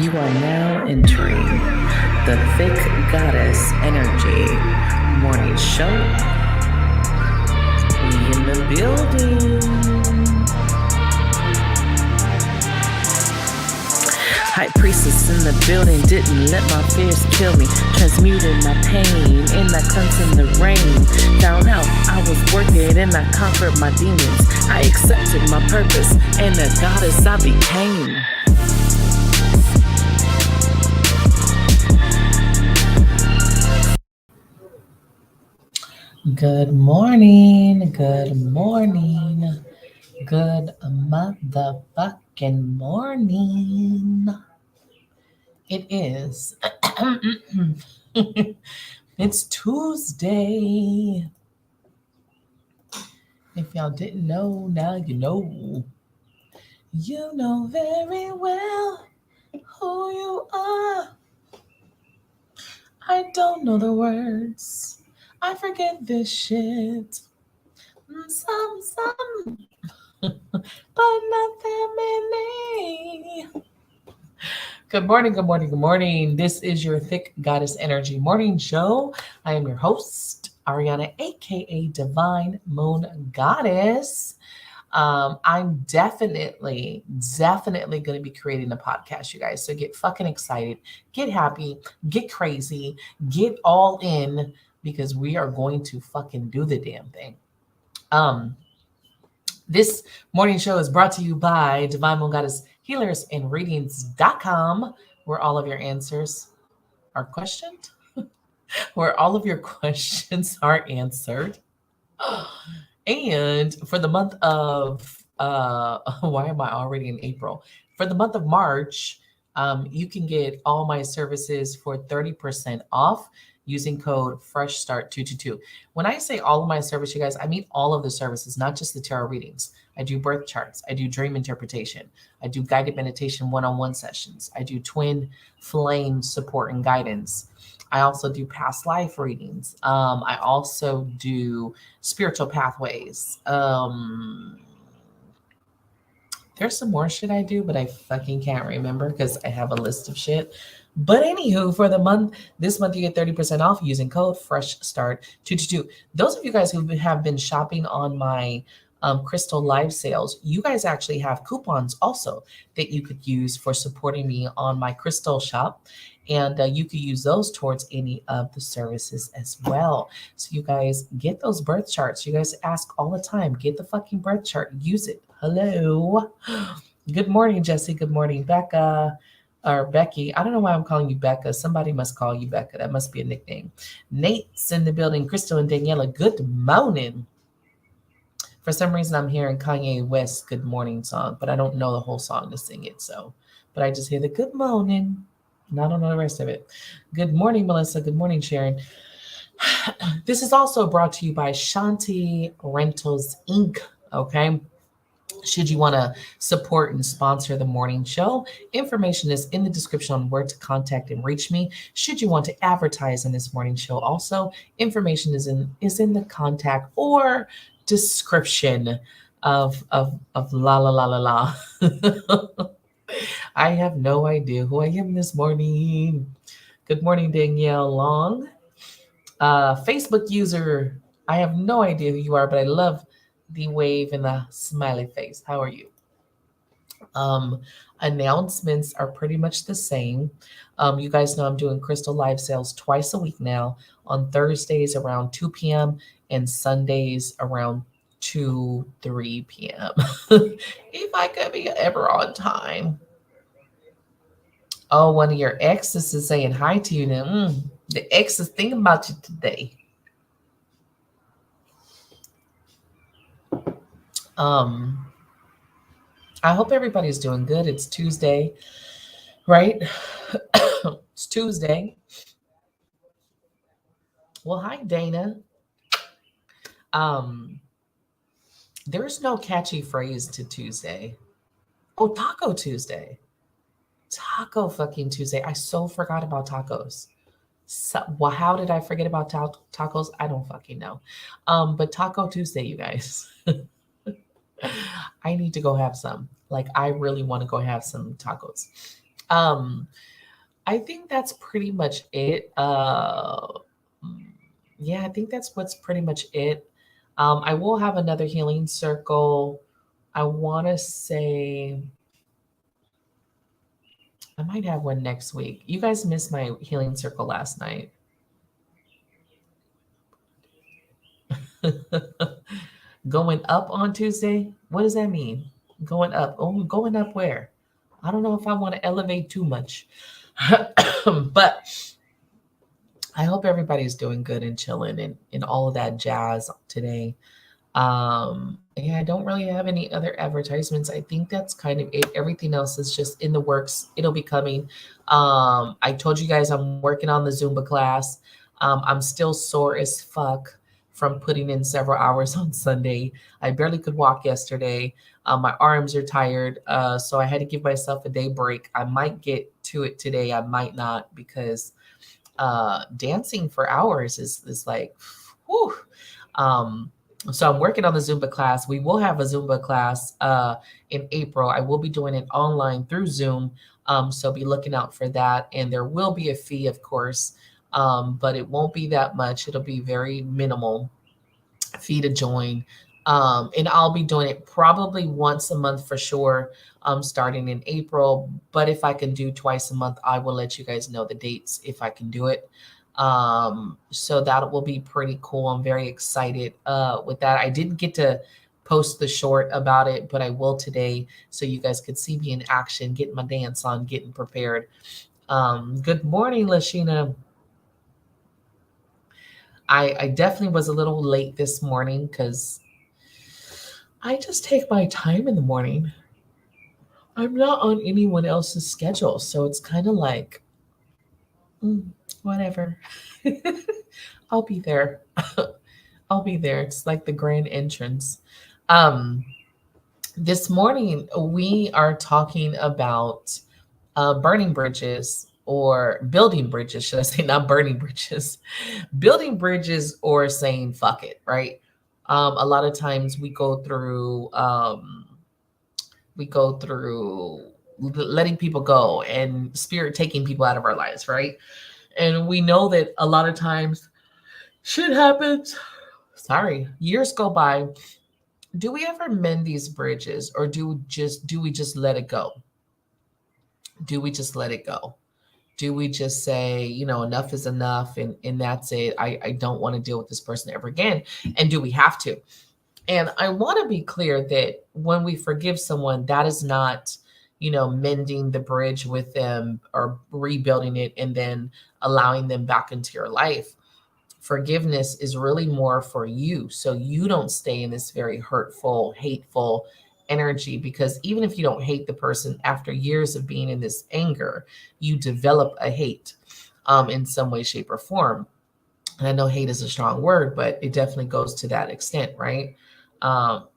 You are now entering the Thick Goddess Energy Morning Show. We in the building. High priestess in the building, didn't let my fears kill me. Transmuted my pain in that cleanse in the rain. Found out I was working and I conquered my demons. I accepted my purpose and the goddess I became. Good morning, good morning, good motherfucking morning. It is. It's Tuesday. If y'all didn't know, now you know. You know very well who you are. I don't know the words. I forget this shit. Some, but not that many. Good morning, good morning, good morning. This is your Thick Goddess Energy Morning Show. I am your host, Ariana, aka Divine Moon Goddess. I'm definitely going to be creating a podcast, you guys. So get fucking excited, get happy, get crazy, get all in because we are going to fucking do the damn thing. This morning show is brought to you by Divine Moon Goddess Healers and Readings.com, where all of your answers are questioned, where all of your questions are answered. And for the month of, why am I already in April? For the month of March, you can get all my services for 30% off using code FreshStart222. When I say all of my service, you guys, I mean all of the services, not just the tarot readings. I do birth charts. I do dream interpretation. I do guided meditation one-on-one sessions. I do twin flame support and guidance. I also do past life readings. I also do spiritual pathways. There's some more shit I do, but I fucking can't remember because I have a list of shit. But anywho, for this month you get 30% off using code FreshStart222. Those of you guys who have been shopping on my crystal live sales, you guys actually have coupons also that you could use for supporting me on my crystal shop. And you could use those towards any of the services as well. So you guys get those birth charts. You guys ask all the time, get the fucking birth chart, use it. Hello. Good morning, Jesse. Good morning, Becca. Or Becky. I don't know why I'm calling you Becca. Somebody must call you Becca. That must be a nickname. Nate's in the building. Crystal and Daniela, good morning. For some reason, I'm hearing Kanye West Good Morning song, but I don't know the whole song to sing it. But I just hear the good morning, and I don't know the rest of it. Good morning, Melissa. Good morning, Sharon. This is also brought to you by Shanti Rentals, Inc. Okay. Should you want to support and sponsor the morning show, information is in the description on where to contact and reach me. Should you want to advertise in this morning show, also information is in the contact or description of la la la la la. I have no idea who I am this morning. Good morning, Danielle Long. Facebook user, I have no idea who you are, but I love the wave and the smiley face. How are you? Announcements are pretty much the same. You guys know I'm doing crystal live sales twice a week now, on Thursdays around 2 p.m. and Sundays around 3 p.m. If I could be ever on time. Oh, one of your exes is saying hi to you now. The ex is thinking about you today. I hope everybody's doing good. It's Tuesday, right? It's Tuesday. Well, hi, Dana. There's no catchy phrase to Tuesday. Oh, Taco Tuesday. Taco fucking Tuesday. I so forgot about tacos. Well, how did I forget about tacos? I don't fucking know. But Taco Tuesday, you guys. I need to go have some. Like, I really want to go have some tacos. Um, I think that's pretty much it. Mm, yeah, I think that's what's pretty much it. I will have another healing circle. I want to say I might have one next week. You guys missed my healing circle last night. Going up on Tuesday? What does that mean? Going up. Oh, going up where? I don't know if I want to elevate too much. But I hope everybody's doing good and chilling and all of that jazz today. Yeah, I don't really have any other advertisements. I think that's kind of it. Everything else is just in the works. It'll be coming. I told you guys I'm working on the Zumba class. I'm still sore as fuck from putting in several hours on Sunday. I barely could walk yesterday. My arms are tired, so I had to give myself a day break. I might get to it today. I might not because dancing for hours is like, whew. Um, so I'm working on the Zumba class. We will have a Zumba class in April. I will be doing it online through Zoom. So be looking out for that. And there will be a fee, of course, but it won't be that much. It'll be very minimal fee to join. And I'll be doing it probably once a month for sure, starting in April. But if I can do twice a month, I will let you guys know the dates if I can do it. So that will be pretty cool. I'm very excited with that. I didn't get to post the short about it, but I will today so you guys could see me in action, getting my dance on, getting prepared. Good morning, Lashina. I definitely was a little late this morning because I just take my time in the morning. I'm not on anyone else's schedule, so it's kind of like, mm, whatever. I'll be there. I'll be there. It's like the grand entrance. Um, this morning we are talking about burning bridges or building bridges, should I say, not burning bridges, building bridges or saying fuck it, right? A lot of times we go through letting people go and spirit taking people out of our lives, right? And we know that a lot of times shit happens. Sorry, years go by. Do we ever mend these bridges, or do we just let it go? Do we just let it go? Do we just say, enough is enough, and that's it? I don't want to deal with this person ever again. And do we have to? And I want to be clear that when we forgive someone, that is not, mending the bridge with them or rebuilding it and then allowing them back into your life. Forgiveness is really more for you. So you don't stay in this very hurtful, hateful energy, because even if you don't hate the person after years of being in this anger, you develop a hate in some way, shape, or form. And I know hate is a strong word, but it definitely goes to that extent, right? Um,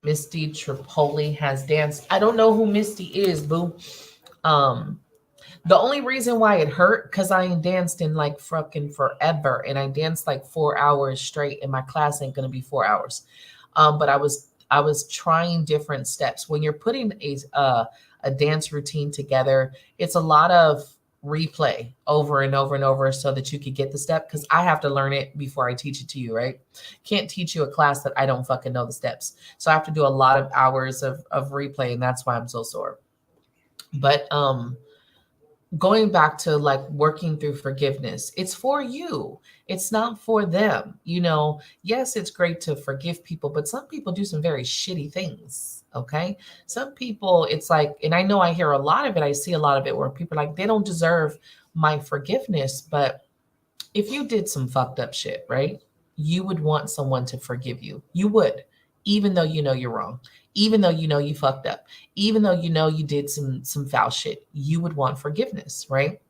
Misty Tripoli has danced. I don't know who Misty is, boo. Um, The only reason why it hurt because I ain't danced in like fucking forever, and I danced like 4 hours straight, and my class ain't gonna be 4 hours. But I was trying different steps. When you're putting a dance routine together, it's a lot of replay over and over and over so that you could get the step, because I have to learn it before I teach it to you, right? Can't teach you a class that I don't fucking know the steps. So I have to do a lot of hours of replay, and that's why I'm so sore. But going back to like working through forgiveness, it's for you, it's not for them. Yes, it's great to forgive people, but some people do some very shitty things. Okay, some people, it's like, and I know I hear a lot of it, I see a lot of it where people are like, they don't deserve my forgiveness. But if you did some fucked up shit, right? You would want someone to forgive you. You would, even though you know you're wrong, even though you know you fucked up, even though you know you did some foul shit. You would want forgiveness, right?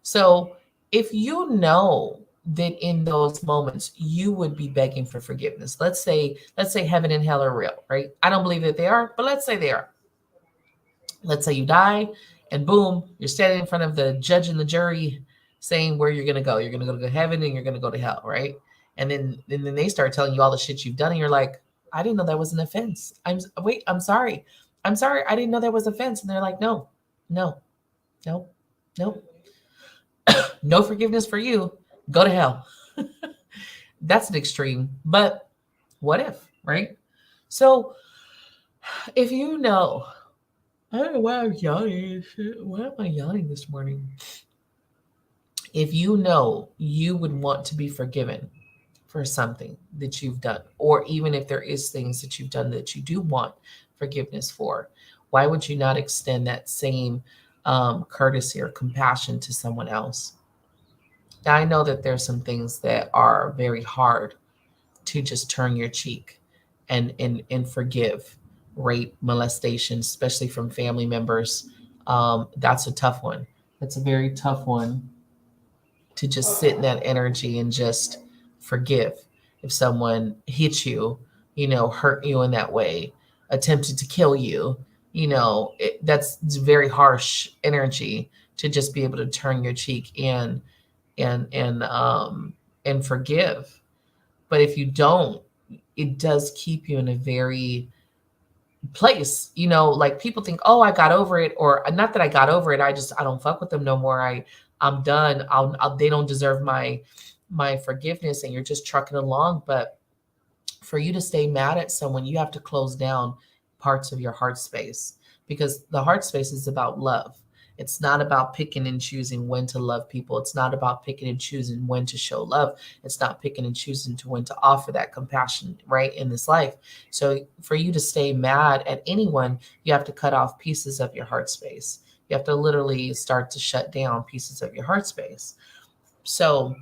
So if you know that in those moments you would be begging for forgiveness, let's say heaven and hell are real, right? I don't believe that they are, but let's say they are. Let's say you die and boom, you're standing in front of the judge and the jury saying where you're going to go. You're going to go to heaven and you're going to go to hell, right? And then they start telling you all the shit you've done, and you're like, I didn't know that was an offense. Wait, I'm sorry. I'm sorry. I didn't know that was offense. And they're like, no, no, no, no, no forgiveness for you. Go to hell. That's an extreme. But what if, right? So if you know, I don't know why I'm yawning. Why am I yawning this morning? If you know you would want to be forgiven for something that you've done, or even if there is things that you've done that you do want forgiveness for, why would you not extend that same courtesy or compassion to someone else? Now, I know that there's some things that are very hard to just turn your cheek and forgive. Rape, molestation, especially from family members. That's a tough one. That's a very tough one to just sit in that energy and just forgive. If someone hit you, hurt you in that way, attempted to kill you, that's very harsh energy to just be able to turn your cheek and and um and forgive. But if you don't, it does keep you in a very place, like people think, oh, I got over it, or not that I got over it, I don't fuck with them no more. I'm done. They don't deserve my forgiveness, and you're just trucking along. But for you to stay mad at someone, you have to close down parts of your heart space, because the heart space is about love. It's not about picking and choosing when to love people. It's not about picking and choosing when to show love. It's not picking and choosing to when to offer that compassion, right, in this life. So for you to stay mad at anyone, you have to cut off pieces of your heart space. You have to literally start to shut down pieces of your heart space. So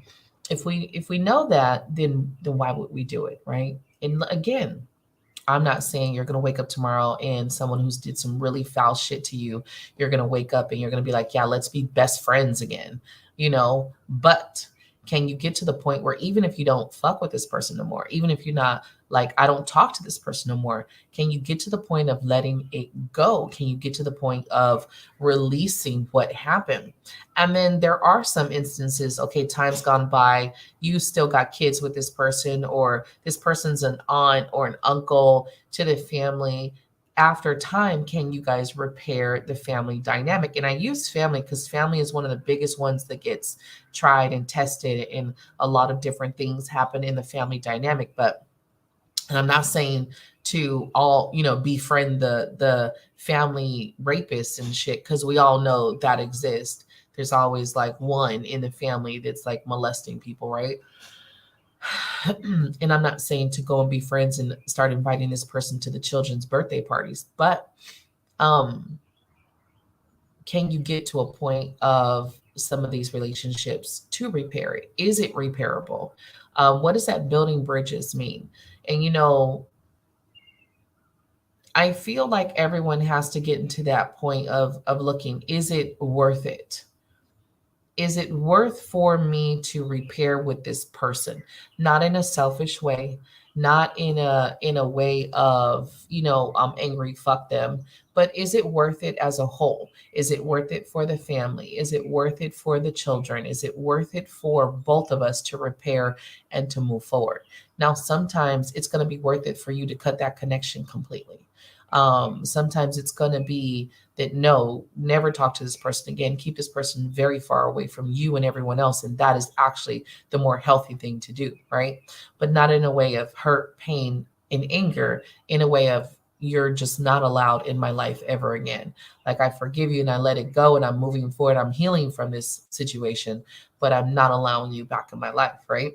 if we know that, then why would we do it, right? And again, I'm not saying you're going to wake up tomorrow and someone who's did some really foul shit to you, you're going to wake up and you're going to be like, yeah, let's be best friends again, but can you get to the point where even if you don't fuck with this person no more, even if you're not like, I don't talk to this person no more, can you get to the point of letting it go? Can you get to the point of releasing what happened? And then there are some instances, okay, time's gone by, you still got kids with this person, or this person's an aunt or an uncle to the family. After time, can you guys repair the family dynamic? And I use family because family is one of the biggest ones that gets tried and tested, and a lot of different things happen in the family dynamic. But, and I'm not saying to all, befriend the family rapists and shit, because we all know that exists. There's always like one in the family that's like molesting people, right? And I'm not saying to go and be friends and start inviting this person to the children's birthday parties, but um, can you get to a point of some of these relationships to repair it? Is it repairable? What does that building bridges mean? And I feel like everyone has to get into that point of looking, is it worth it? Is it worth for me to repair with this person? Not in a selfish way, not in a way of, I'm angry, fuck them, but is it worth it as a whole? Is it worth it for the family? Is it worth it for the children? Is it worth it for both of us to repair and to move forward? Now, sometimes it's going to be worth it for you to cut that connection completely. Sometimes it's going to be that, no, never talk to this person again, keep this person very far away from you and everyone else, and that is actually the more healthy thing to do, right? But not in a way of hurt, pain, and anger, in a way of, you're just not allowed in my life ever again. Like, I forgive you and I let it go and I'm moving forward, I'm healing from this situation, but I'm not allowing you back in my life, right?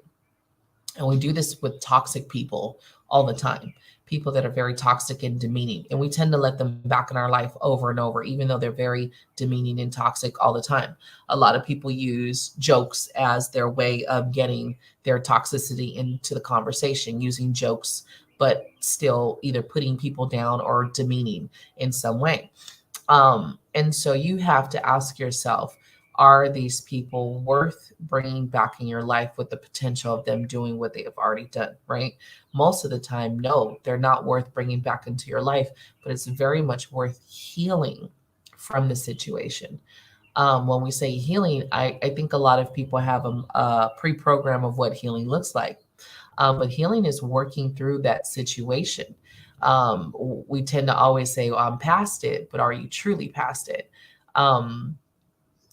And we do this with toxic people all the time, people that are very toxic and demeaning. And we tend to let them back in our life over and over, even though they're very demeaning and toxic all the time. A lot of people use jokes as their way of getting their toxicity into the conversation, using jokes, but still either putting people down or demeaning in some way. And so you have to ask yourself, are these people worth bringing back in your life with the potential of them doing what they have already done, right? Most of the time, no, they're not worth bringing back into your life, but it's very much worth healing from the situation. When we say healing, I think a lot of people have a pre-program of what healing looks like. But healing is working through that situation. We tend to always say, well, I'm past it, but are you truly past it? Um,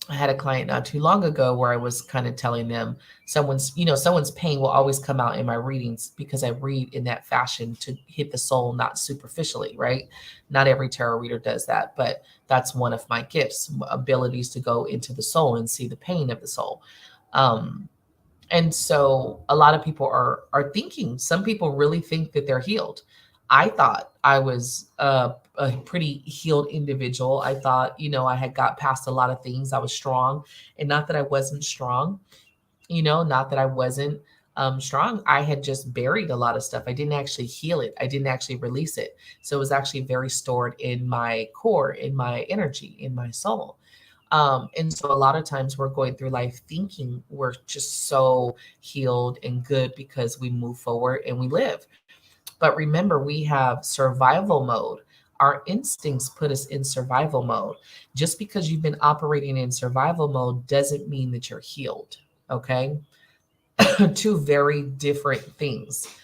I had a client not too long ago where I was kind of telling them someone's pain will always come out in my readings because I read in that fashion to hit the soul, not superficially, right? Not every tarot reader does that, but that's one of my gifts, abilities to go into the soul and see the pain of the soul. Um, and so a lot of people are thinking, some people really think that they're healed. I thought I was a pretty healed individual. I thought, I had got past a lot of things. I was strong, and not that I wasn't strong, not that I wasn't strong. I had just buried a lot of stuff. I didn't actually heal it. I didn't actually release it. So it was actually very stored in my core, in my energy, in my soul. And so a lot of times we're going through life thinking we're just so healed and good because we move forward and we live. But remember, we have survival mode. Our instincts put us in survival mode. Just because you've been operating in survival mode doesn't mean that you're healed. Okay. Two very different things.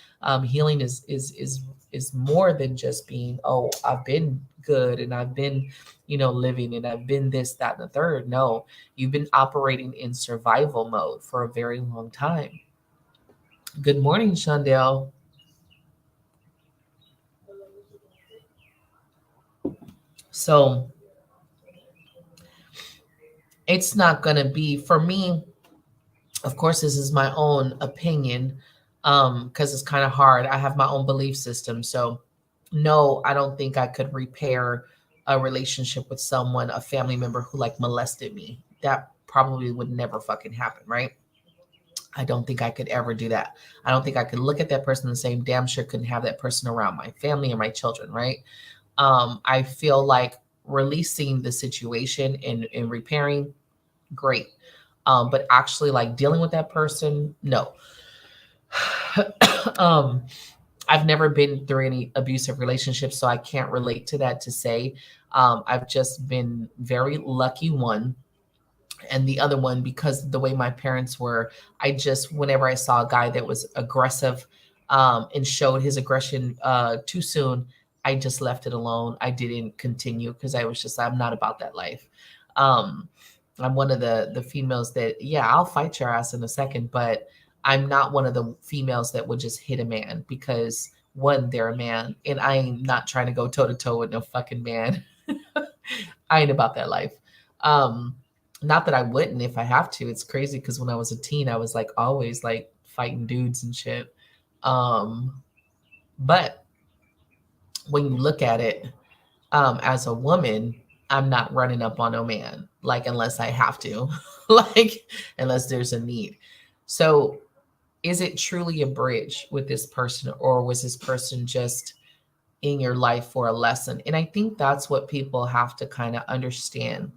Healing is more than just being, oh, I've been good and I've been, living and I've been this, that, and the third. No, you've been operating in survival mode for a very long time. Good morning, Shondell. So it's not going to be for me. Of course, this is my own opinion, because it's kind of hard. I have my own belief system. So, no, I don't think I could repair a relationship with someone, a family member who like molested me. That probably would never fucking happen, right? I don't think I could ever do that. I don't think I could look at that person and say, damn sure couldn't have that person around my family or my children, right? I feel like releasing the situation and repairing, great. But actually, like dealing with that person, no. um, I've never been through any abusive relationships, so I can't relate to that to say. I've just been very lucky, one. And the other one, because the way my parents were, I just, whenever I saw a guy that was aggressive, and showed his aggression too soon, I just left it alone. I didn't continue because I was just, I'm not about that life. Um, I'm one of the females that, yeah, I'll fight your ass in a second, but I'm not one of the females that would just hit a man because, one, they're a man, and I'm not trying to go toe to toe with no fucking man. I ain't about that life. Um, Not that I wouldn't if I have to. It's crazy because when I was a teen, I was like always like fighting dudes and shit. Um, but when you look at it, as a woman, I'm not running up on no man, like unless I have to, like unless there's a need. So is it truly a bridge with this person, or was this person just in your life for a lesson? And I think that's what people have to kind of understand,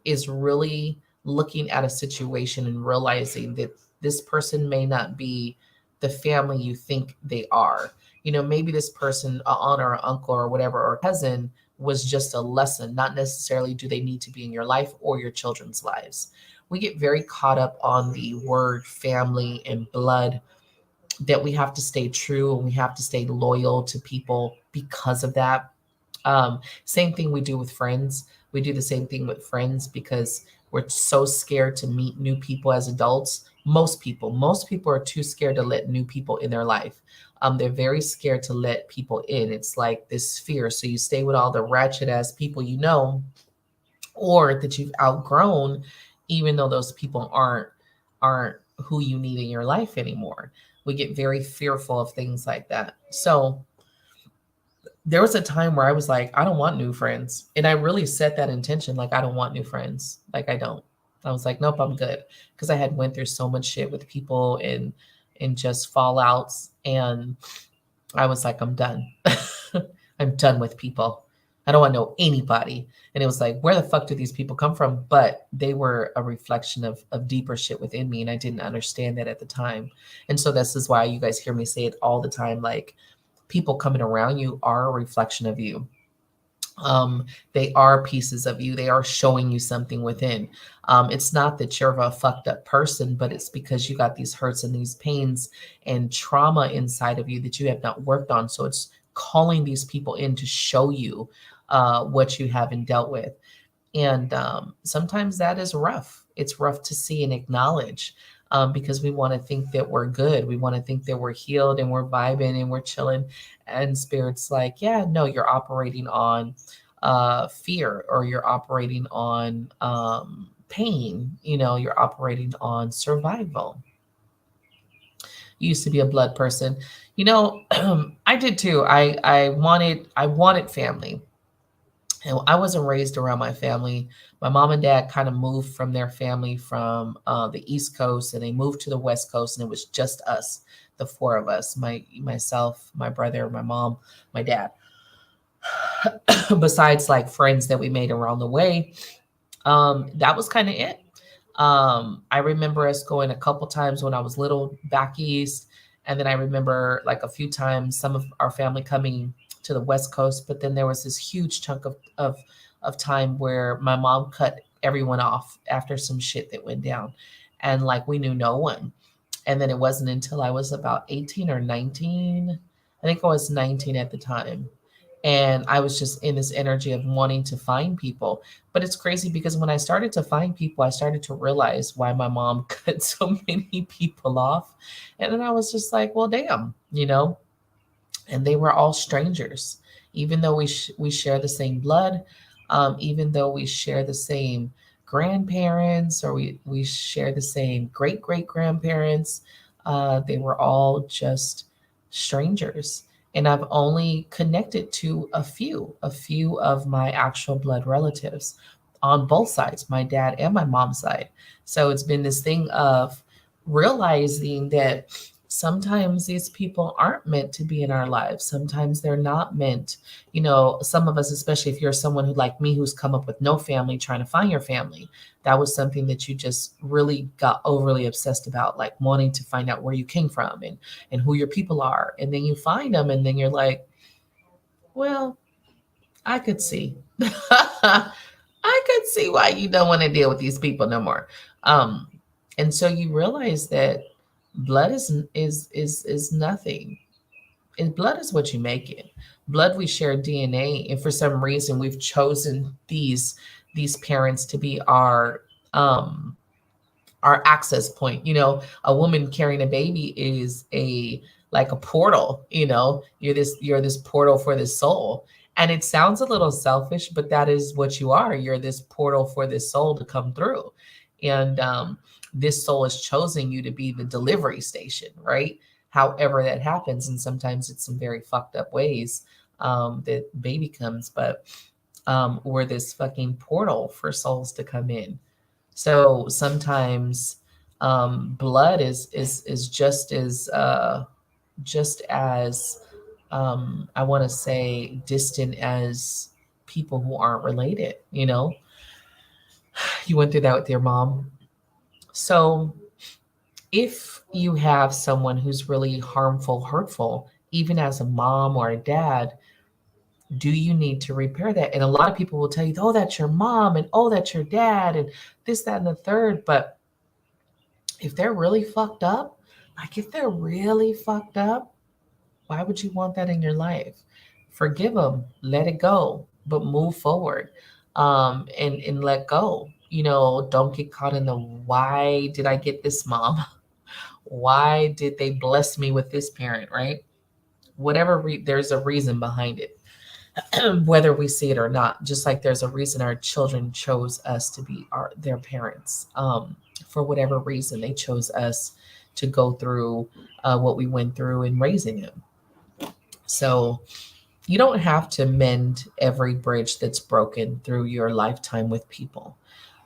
is really looking at a situation and realizing that this person may not be the family you think they are. Maybe this person, a aunt or an uncle or whatever, or cousin, was just a lesson. Not necessarily do they need to be in your life or your children's lives. We get very caught up on the word family and blood, that we have to stay true and we have to stay loyal to people because of that. Same thing we do with friends. We do the same thing with friends because we're so scared to meet new people as adults. Most people are too scared to let new people in their life. They're very scared to let people in. It's like this fear. So you stay with all the ratchet ass people or that you've outgrown, even though those people aren't who you need in your life anymore. We get very fearful of things like that. So there was a time where I was like, I don't want new friends. And I really set that intention, like I don't want new friends. Like I don't. I was like, nope, I'm good. Because I had went through so much shit with people and just fallouts. And I was like, I'm done. I'm done with people. I don't want to know anybody. And it was like, where the fuck do these people come from? But they were a reflection of deeper shit within me. And I didn't understand that at the time. And so this is why you guys hear me say it all the time. Like, people coming around you are a reflection of you. um, they are pieces of you. They are showing you something within. It's not that you're a fucked up person, but it's because you got these hurts and these pains and trauma inside of you that you have not worked on. So it's calling these people in to show you what you haven't dealt with. And sometimes that is rough. It's rough to see and acknowledge, because we want to think that we're good. We want to think that we're healed and we're vibing and we're chilling. And spirit's like, yeah, no, you're operating on fear, or you're operating on pain. You know, you're operating on survival. You used to be a blood person. You know, I did too. I wanted family. And I wasn't raised around my family. My mom and dad kind of moved from their family from the East Coast, and they moved to the West Coast, and it was just us, the four of us, myself, my brother, my mom, my dad. Besides like friends that we made around the way, that was kind of it. I remember us going a couple times when I was little back east, and then I remember like a few times some of our family coming to the West Coast. But then there was this huge chunk of time where my mom cut everyone off after some shit that went down, and like we knew no one. And then it wasn't until I was about 18 or 19. I think I was 19 at the time. And I was just in this energy of wanting to find people. But it's crazy because when I started to find people, I started to realize why my mom cut so many people off. And then I was just like, well, damn, you know, and they were all strangers, even though we share the same blood, even though we share the same grandparents, or we share the same great great grandparents. They were all just strangers, and I've only connected to a few of my actual blood relatives on both sides, my dad and my mom's side. So it's been this thing of realizing that sometimes these people aren't meant to be in our lives. Sometimes they're not meant. You know, some of us, especially if you're someone who, like me, who's come up with no family, trying to find your family, that was something that you just really got overly obsessed about, like wanting to find out where you came from and who your people are. And then you find them, and then you're like, well, I could see. I could see why you don't want to deal with these people no more. Um, and so you realize that blood is nothing. And blood is what you make it. Blood, we share DNA, and for some reason we've chosen these parents to be um our access point. You know, a woman carrying a baby is a like a portal. You know, you're this portal for this soul. And it sounds a little selfish, but that is what you are. You're this portal for this soul to come through. And this soul has chosen you to be the delivery station, right? However that happens. And sometimes it's some very fucked up ways that baby comes, but we're this fucking portal for souls to come in. So sometimes blood is just as I want to say distant as people who aren't related. You know, you went through that with your mom. So if you have someone who's really harmful, hurtful, even as a mom or a dad, do you need to repair that? And a lot of people will tell you, oh, that's your mom, and oh, that's your dad, and this, that, and the third. But if they're really fucked up, like if they're really fucked up, why would you want that in your life? Forgive them, let it go, but move forward, and let go. You know, don't get caught in the why did I get this mom? Why did they bless me with this parent, right? Whatever, there's a reason behind it. Whether we see it or not, just like there's a reason our children chose us to be their parents. For whatever reason, they chose us to go through what we went through in raising them. So you don't have to mend every bridge that's broken through your lifetime with people.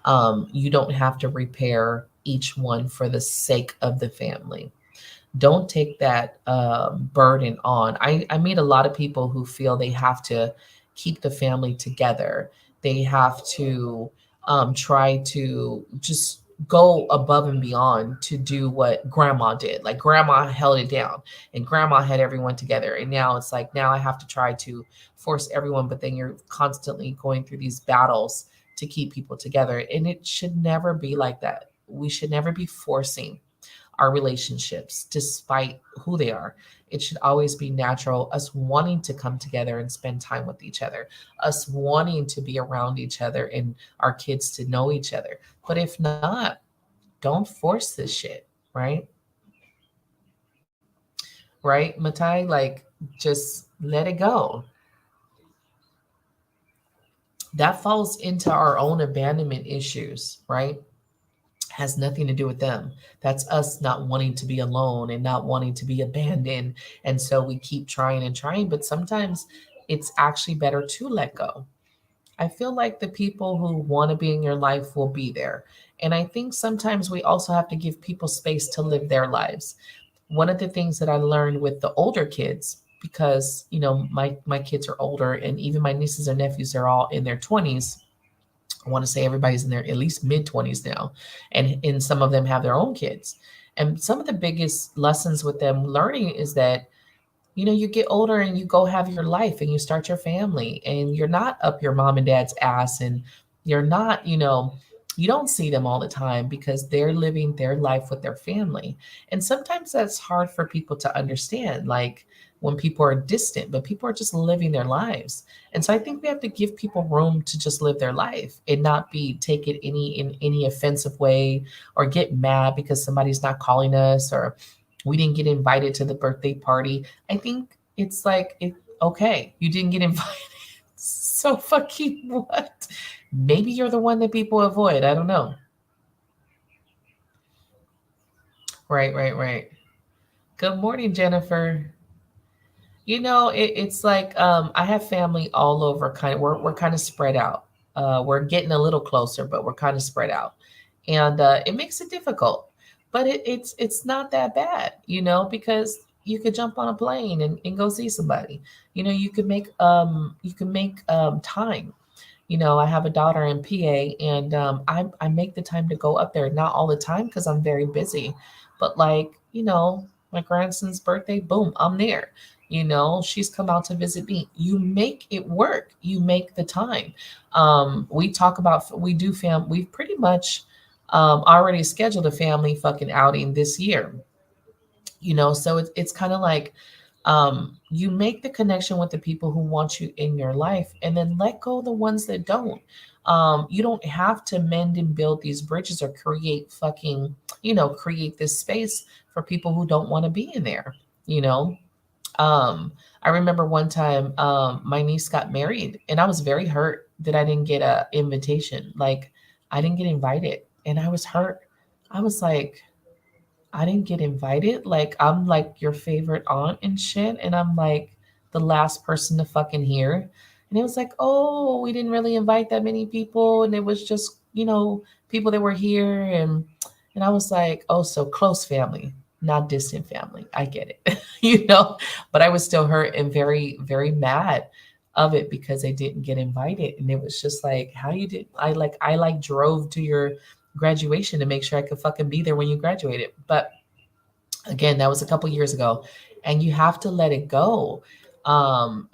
You don't have to repair each one for the sake of the family. Don't take that burden on. I meet a lot of people who feel they have to keep the family together. They have to try to just go above and beyond to do what grandma did. Like grandma held it down and grandma had everyone together. And now it's like, now I have to try to force everyone, but then you're constantly going through these battles to keep people together. And it should never be like that. We should never be forcing our relationships despite who they are. It should always be natural, us wanting to come together and spend time with each other, us wanting to be around each other and our kids to know each other. But if not, don't force this shit, right? Right, Matai? Like, just let it go. That falls into our own abandonment issues, right? Has nothing to do with them. That's us not wanting to be alone and not wanting to be abandoned. And so we keep trying and trying, but sometimes it's actually better to let go. I feel like the people who want to be in your life will be there. And I think sometimes we also have to give people space to live their lives. One of the things that I learned with the older kids, because my kids are older and even my nieces and nephews are all in their 20s. I want to say everybody's in their at least mid 20s now, and some of them have their own kids. And some of the biggest lessons with them learning is that you get older and you go have your life and you start your family and you're not up your mom and dad's ass, and you're not, you don't see them all the time because they're living their life with their family. And sometimes that's hard for people to understand, like when people are distant, but people are just living their lives. And so I think we have to give people room to just live their life and not be take it in any offensive way or get mad because somebody's not calling us or we didn't get invited to the birthday party. I think it's like, okay, you didn't get invited. So fucking what? Maybe you're the one that people avoid. I don't know. Right, right, right. Good morning, Jennifer. It's like I have family all over. We're kind of spread out. We're getting a little closer, but we're kind of spread out, and it makes it difficult. But it's not that bad, because you could jump on a plane and go see somebody. You can make time. I have a daughter in PA, and I make the time to go up there. Not all the time because I'm very busy, but like my grandson's birthday, boom, I'm there. She's come out to visit me. You make it work. You make the time. We talk about we do fam. We've pretty much already scheduled a family fucking outing this year. So it's kind of like you make the connection with the people who want you in your life and then let go of the ones that don't. You don't have to mend and build these bridges or create this space for people who don't want to be in there you know I remember one time my niece got married and I was very hurt that I didn't get a invitation. Like, I didn't get invited and I was hurt. I was like, I didn't get invited. Like, I'm like your favorite aunt and shit. And I'm like the last person to fucking hear. And it was like, oh, we didn't really invite that many people. And it was just, people that were here. And I was like, oh, so close family, not distant family. I get it, but I was still hurt and very, very mad of it because I didn't get invited. And it was just like, how you did, I drove to your graduation to make sure I could fucking be there when you graduated. But again, that was a couple years ago, and you have to let it go.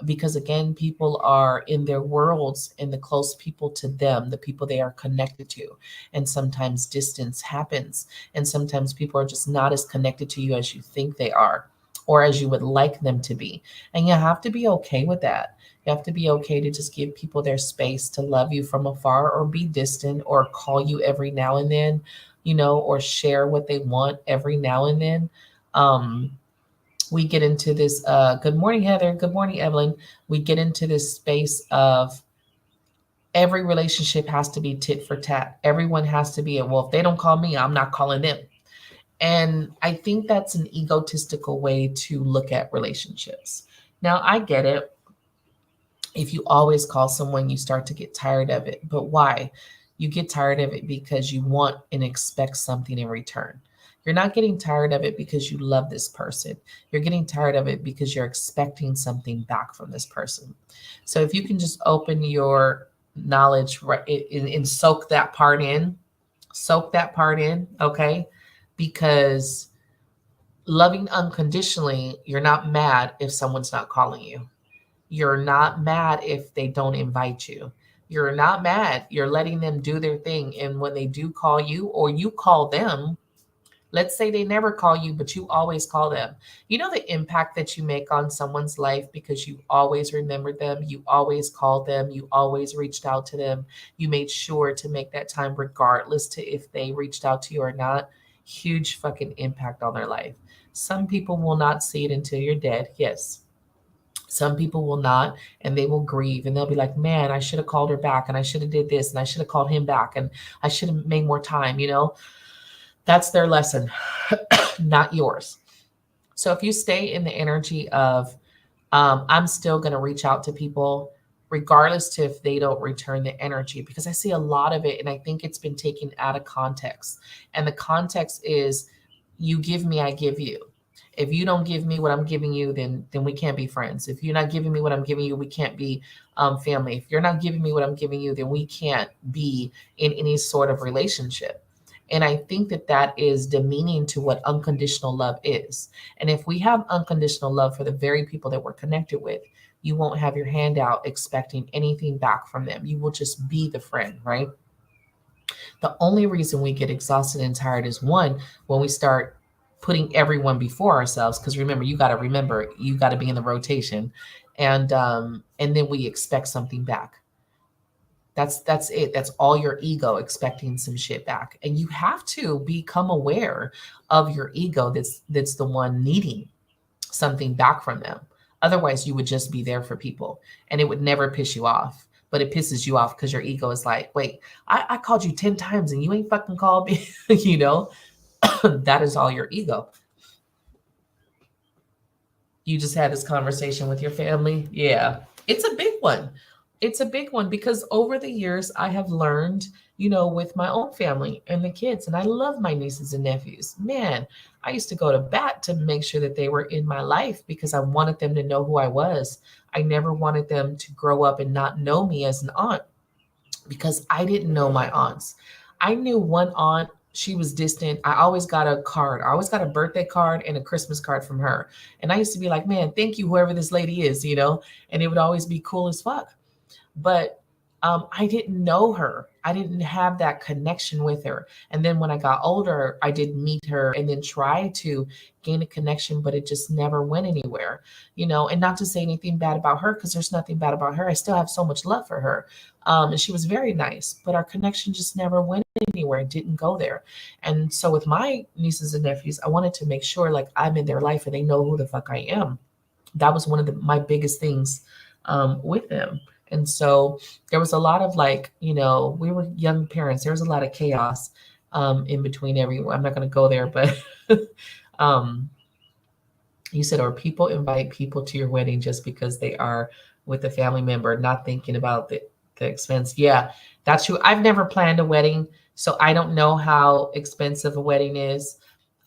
Because again, people are in their worlds and the close people to them, the people they are connected to. And sometimes distance happens, and sometimes people are just not as connected to you as you think they are or as you would like them to be. And you have to be okay with that. You have to be okay to just give people their space to love you from afar or be distant or call you every now and then, or share what they want every now and then. Um, we get into this, good morning, Heather. Good morning, Evelyn. We get into this space of every relationship has to be tit for tat. Everyone has to be well, if they don't call me, I'm not calling them. And I think that's an egotistical way to look at relationships. Now, I get it. If you always call someone, you start to get tired of it. But why? You get tired of it because you want and expect something in return. You're not getting tired of it because you love this person. You're getting tired of it because you're expecting something back from this person. So if you can just open your knowledge, right, and soak that part in, Soak that part in, okay? Because loving unconditionally, you're not mad if someone's not calling you. You're not mad if they don't invite you. You're not mad. You're letting them do their thing. And when they do call you or you call them, let's say they never call you, but you always call them. You know the impact that you make on someone's life because you always remembered them, you always called them, you always reached out to them, you made sure to make that time regardless to if they reached out to you or not. Huge fucking impact on their life. Some people will not see it until you're dead. Yes, some people will not, and they will grieve and they'll be like, man, I should have called her back and I should have did this and I should have called him back and I should have made more time, you know. That's their lesson, not yours. So if you stay in the energy of, I'm still going to reach out to people regardless to if they don't return the energy, because I see a lot of it and I think it's been taken out of context. And the context is, you give me, I give you. If you don't give me what I'm giving you, then we can't be friends. If you're not giving me what I'm giving you, we can't be family. If you're not giving me what I'm giving you, then we can't be in any sort of relationship. And I think that that is demeaning to what unconditional love is. And if we have unconditional love for the very people that we're connected with, you won't have your hand out expecting anything back from them. You will just be the friend, right? The only reason we get exhausted and tired is one, when we start putting everyone before ourselves. Because remember, you got to be in the rotation, and then we expect something back. That's it. That's all your ego expecting some shit back. And you have to become aware of your ego that's the one needing something back from them. Otherwise, you would just be there for people and it would never piss you off. But it pisses you off because your ego is like, wait, I called you 10 times and you ain't fucking called me. You know, that is all your ego. You just had this conversation with your family. Yeah, it's a big one. It's a big one because over the years, I have learned, with my own family and the kids, and I love my nieces and nephews. Man, I used to go to bat to make sure that they were in my life because I wanted them to know who I was. I never wanted them to grow up and not know me as an aunt because I didn't know my aunts. I knew one aunt, she was distant. I always got a card. I always got a birthday card and a Christmas card from her. And I used to be like, man, thank you, whoever this lady is. And it would always be cool as fuck. But I didn't know her. I didn't have that connection with her. And then when I got older, I did meet her and then try to gain a connection, but it just never went anywhere. And not to say anything bad about her, because there's nothing bad about her. I still have so much love for her. And she was very nice, but our connection just never went anywhere. It didn't go there. And so with my nieces and nephews, I wanted to make sure like I'm in their life and they know who the fuck I am. That was one of my biggest things with them. And so there was a lot of like, we were young parents. There was a lot of chaos in between everyone. I'm not going to go there, but um, you said, or people invite people to your wedding just because they are with a family member, not thinking about the expense. Yeah, that's true. I've never planned a wedding, so I don't know how expensive a wedding is.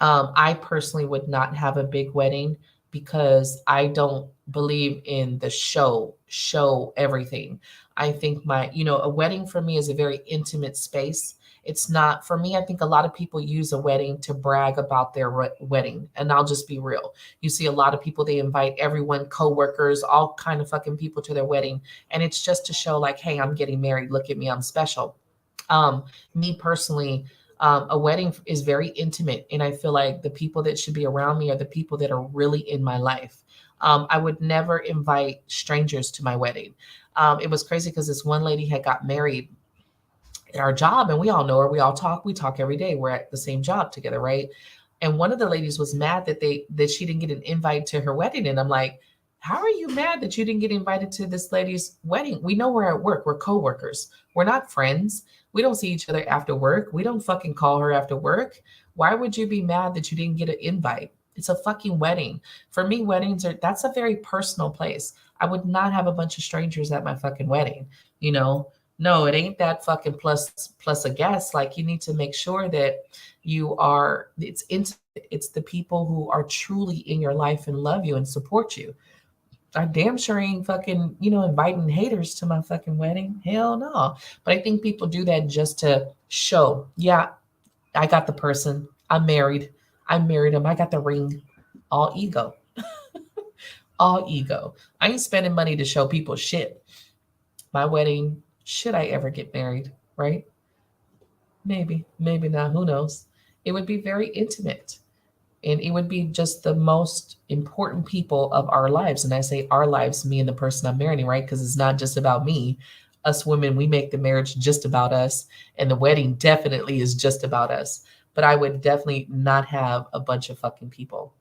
I personally would not have a big wedding because I don't believe in the show everything. I think a wedding for me is a very intimate space. It's not for me. I think a lot of people use a wedding to brag about their wedding, and I'll just be real. You see a lot of people, they invite everyone, coworkers, all kind of fucking people to their wedding, and it's just to show like, hey, I'm getting married. Look at me, I'm special. Um, Me personally, a wedding is very intimate, and I feel like the people that should be around me are the people that are really in my life. I would never invite strangers to my wedding. It was crazy because this one lady had got married at our job, and we all know her. We talk every day. We're at the same job together, right? And one of the ladies was mad that she didn't get an invite to her wedding, and I'm like, how are you mad that you didn't get invited to this lady's wedding? We know we're at work. We're coworkers. We're not friends. We don't see each other after work. We don't fucking call her after work. Why would you be mad that you didn't get an invite? It's a fucking wedding. For me, that's a very personal place. I would not have a bunch of strangers at my fucking wedding, you know? No, it ain't that fucking plus a guest. Like, you need to make sure that it's intimate. It's the people who are truly in your life and love you and support you. I damn sure ain't fucking, inviting haters to my fucking wedding. Hell no. But I think people do that just to show, yeah, I got the person. I'm married. I married him. I got the ring. All ego. All ego. I ain't spending money to show people shit. My wedding, should I ever get married, right? Maybe, maybe not. Who knows? It would be very intimate, and it would be just the most important people of our lives. And I say our lives, me and the person I'm marrying, right? Because it's not just about me. Us women, we make the marriage just about us, and the wedding definitely is just about us. But I would definitely not have a bunch of fucking people.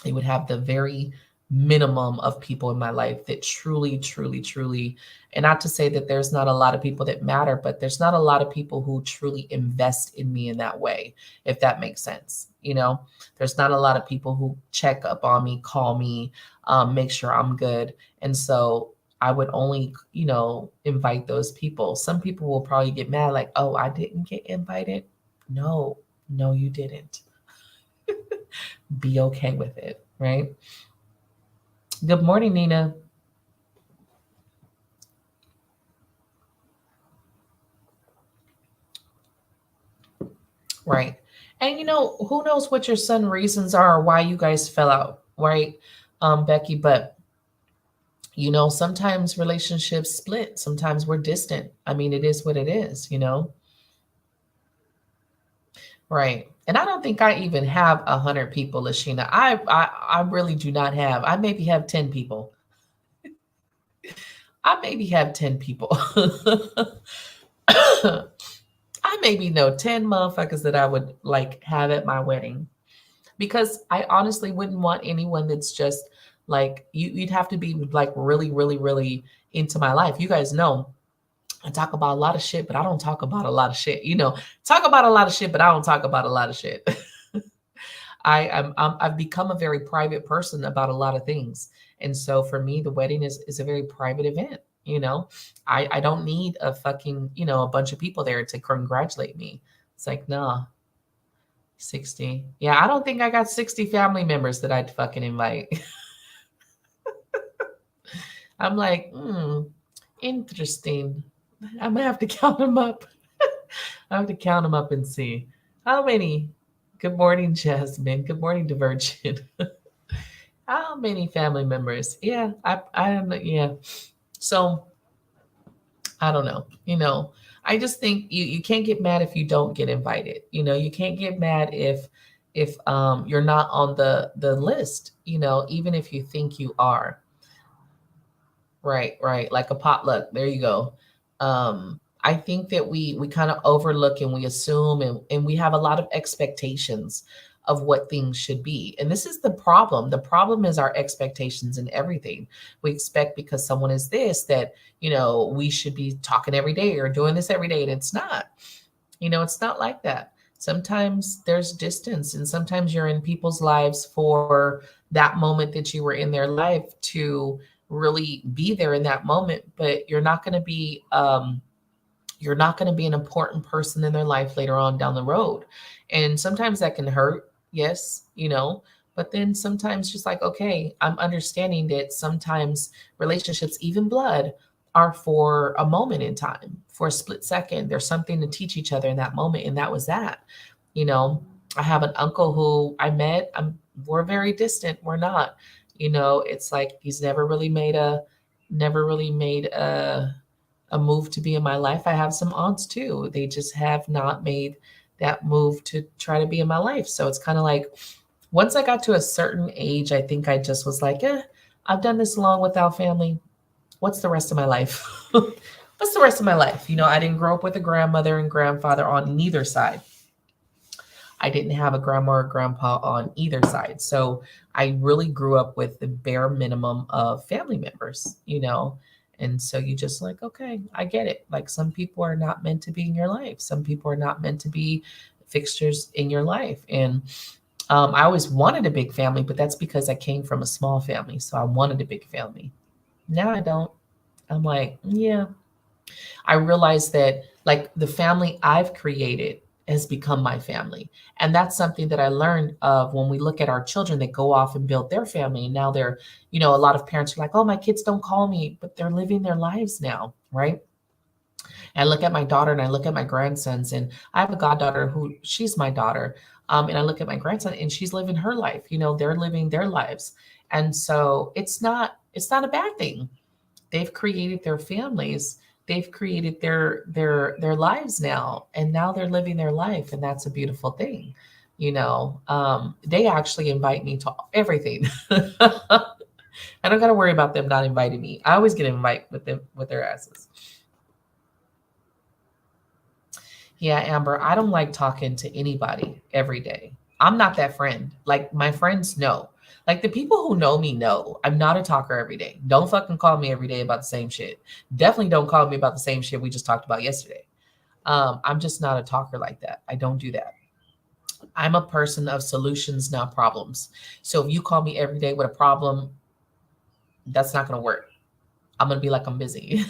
It would have the very minimum of people in my life that truly, truly, truly, and not to say that there's not a lot of people that matter, but there's not a lot of people who truly invest in me in that way, if that makes sense. There's not a lot of people who check up on me, call me, make sure I'm good. And so I would only, invite those people. Some people will probably get mad, like, oh, I didn't get invited. No, no, you didn't. Be okay with it, right? Good morning, Nina. Right. And who knows what your son reasons are or why you guys fell out, right? Becky, but sometimes relationships split, sometimes we're distant. I mean, it is what it is. Right. And I don't think I even have 100 people, Lashina. I really do not have. I maybe have 10 people. I maybe have 10 people. I maybe know 10 motherfuckers that I would like have at my wedding, because I honestly wouldn't want anyone that's just like you'd have to be like really, really, really into my life. You guys know I talk about a lot of shit, but I don't talk about a lot of shit. Talk about a lot of shit, but I don't talk about a lot of shit. I've become a very private person about a lot of things, and so for me, the wedding is a very private event. You know, I don't need a fucking a bunch of people there to congratulate me. It's like, nah, 60. Yeah, I don't think I got 60 family members that I'd fucking invite. I'm like, interesting. I'm gonna have to count them up. I have to count them up and see how many. Good morning, Jasmine. Good morning, Divergent. How many family members? Yeah, I don't know. Yeah. So I don't know. I just think you can't get mad if you don't get invited. You can't get mad if you're not on the list. Even if you think you are. Right, right. Like a potluck. There you go. I think that we kind of overlook and we assume and we have a lot of expectations of what things should be. And this is the problem. The problem is our expectations in everything. We expect because someone is this that, we should be talking every day or doing this every day. And it's not. It's not like that. Sometimes there's distance, and sometimes you're in people's lives for that moment that you were in their life to really be there in that moment, but you're not going to be an important person in their life later on down the road. And sometimes that can hurt, yes, but then sometimes just like, okay, I'm understanding that sometimes relationships, even blood, are for a moment in time, for a split second. There's something to teach each other in that moment. And that was that. You know, I have an uncle who I met. We're very distant. We're not. It's like he's never really made a move to be in my life. I have some aunts too. They just have not made that move to try to be in my life. So it's kind of like once I got to a certain age, I think I just was like, I've done this long without family. What's the rest of my life? What's the rest of my life? I didn't grow up with a grandmother and grandfather on neither side. I didn't have a grandma or grandpa on either side. So I really grew up with the bare minimum of family members. And so you just like, okay, I get it. Like some people are not meant to be in your life. Some people are not meant to be fixtures in your life. And I always wanted a big family, but that's because I came from a small family. So I wanted a big family. Now I don't. I'm like, yeah. I realized that like the family I've created has become my family. And that's something that I learned of when we look at our children that go off and build their family. And now they're, a lot of parents are like, oh, my kids don't call me, but they're living their lives now, right? I look at my daughter and I look at my grandsons, and I have a goddaughter who she's my daughter. And I look at my grandson and she's living her life. They're living their lives. And so it's not a bad thing. They've created their families. They've created their lives now, and now they're living their life, and that's a beautiful thing. They actually invite me to everything. I don't got to worry about them not inviting me. I always get invited with them with their asses. Yeah, Amber, I don't like talking to anybody every day. I'm not that friend. Like my friends know. Like the people who know me know I'm not a talker every day. Don't fucking call me every day about the same shit. Definitely don't call me about the same shit we just talked about yesterday. I'm just not a talker like that. I don't do that. I'm a person of solutions, not problems. So if you call me every day with a problem, that's not going to work. I'm going to be like, I'm busy.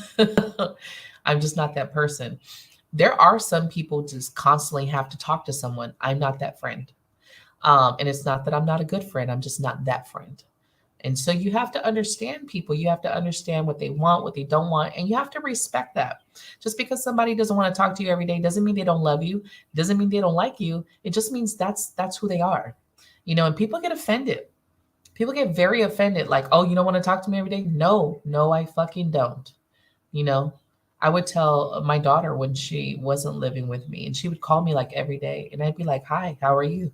I'm just not that person. There are some people just constantly have to talk to someone. I'm not that friend. And it's not that I'm not a good friend. I'm just not that friend. And so you have to understand people. You have to understand what they want, what they don't want, and you have to respect that. Just because somebody doesn't want to talk to you every day doesn't mean they don't love you. Doesn't mean they don't like you. It just means that's who they are. And people get offended. People get very offended. Like, oh, you don't want to talk to me every day? No, no, I fucking don't. You know, I would tell my daughter when she wasn't living with me, and she would call me like every day, and I'd be like, "Hi, how are you?"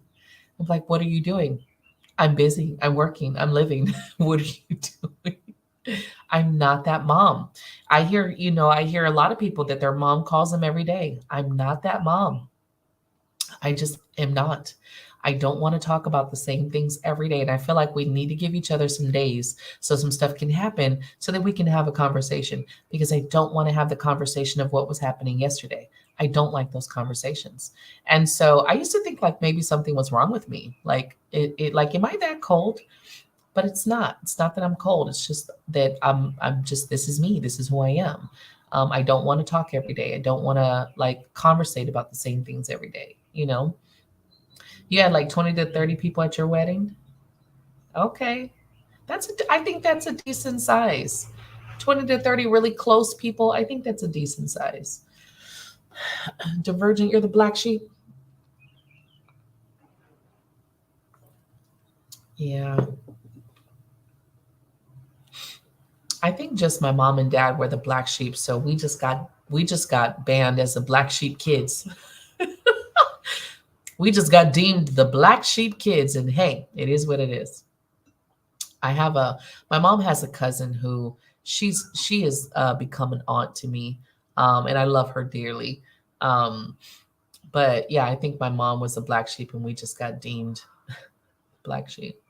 I'm like, "What are you doing?" "I'm busy. I'm working. I'm living." "What are you doing?" I'm not that mom. I hear a lot of people that their mom calls them every day. I'm not that mom. I just am not. I don't want to talk about the same things every day. And I feel like we need to give each other some days so some stuff can happen so that we can have a conversation, because I don't want to have the conversation of what was happening yesterday. I don't like those conversations. And so I used to think like maybe something was wrong with me. Like like, am I that cold? But it's not. It's not that I'm cold. It's just that I'm just, this is me. This is who I am. I don't want to talk every day. I don't want to like conversate about the same things every day. You had like 20 to 30 people at your wedding. Okay. I think that's a decent size. 20 to 30 really close people. I think that's a decent size. Divergent, you're the black sheep. Yeah. I think just my mom and dad were the black sheep, so we just got banned as the black sheep kids. We just got deemed the black sheep kids, and hey, it is what it is. I have a My mom has a cousin who she has become an aunt to me, and I love her dearly. Um, but yeah, I think my mom was a black sheep, and we just got deemed black sheep.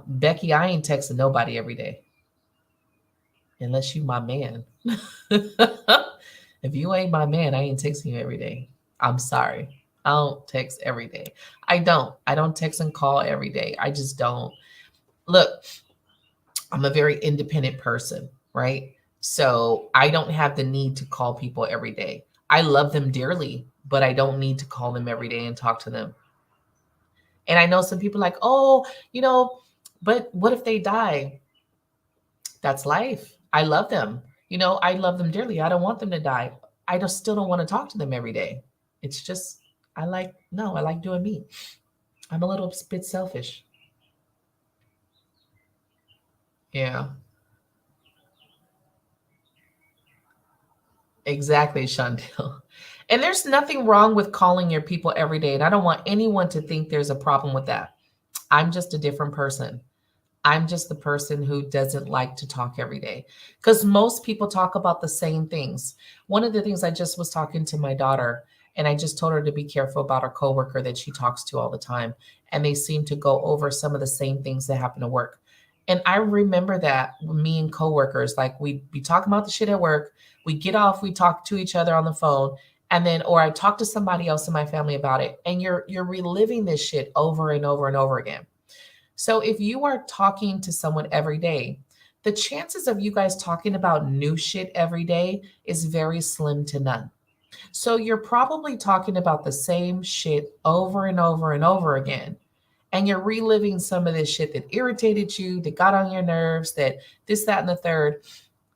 Becky, I ain't texting nobody every day unless you my man. If you ain't my man, I ain't texting you every day. I'm sorry. I don't text every day. I don't. I don't text and call every day. I just don't. Look, I'm a very independent person, right? So I don't have the need to call people every day. I love them dearly, but I don't need to call them every day and talk to them. And I know some people like, oh, but what if they die? That's life. I love them. I love them dearly. I don't want them to die. I just still don't want to talk to them every day. It's just, no, I like doing me. I'm a little bit selfish. Yeah, exactly, Shondell. And there's nothing wrong with calling your people every day. And I don't want anyone to think there's a problem with that. I'm just a different person. I'm just the person who doesn't like to talk every day, because most people talk about the same things. One of the things, I just was talking to my daughter, and I just told her to be careful about her coworker that she talks to all the time. And they seem to go over some of the same things that happen to work. And I remember that me and coworkers, like we'd be talking about the shit at work. We get off, we talk to each other on the phone, and then, or I talk to somebody else in my family about it. And you're reliving this shit over and over and over again. So if you are talking to someone every day, the chances of you guys talking about new shit every day is very slim to none. So you're probably talking about the same shit over and over and over again. And you're reliving some of this shit that irritated you, that got on your nerves, that this, that, and the third.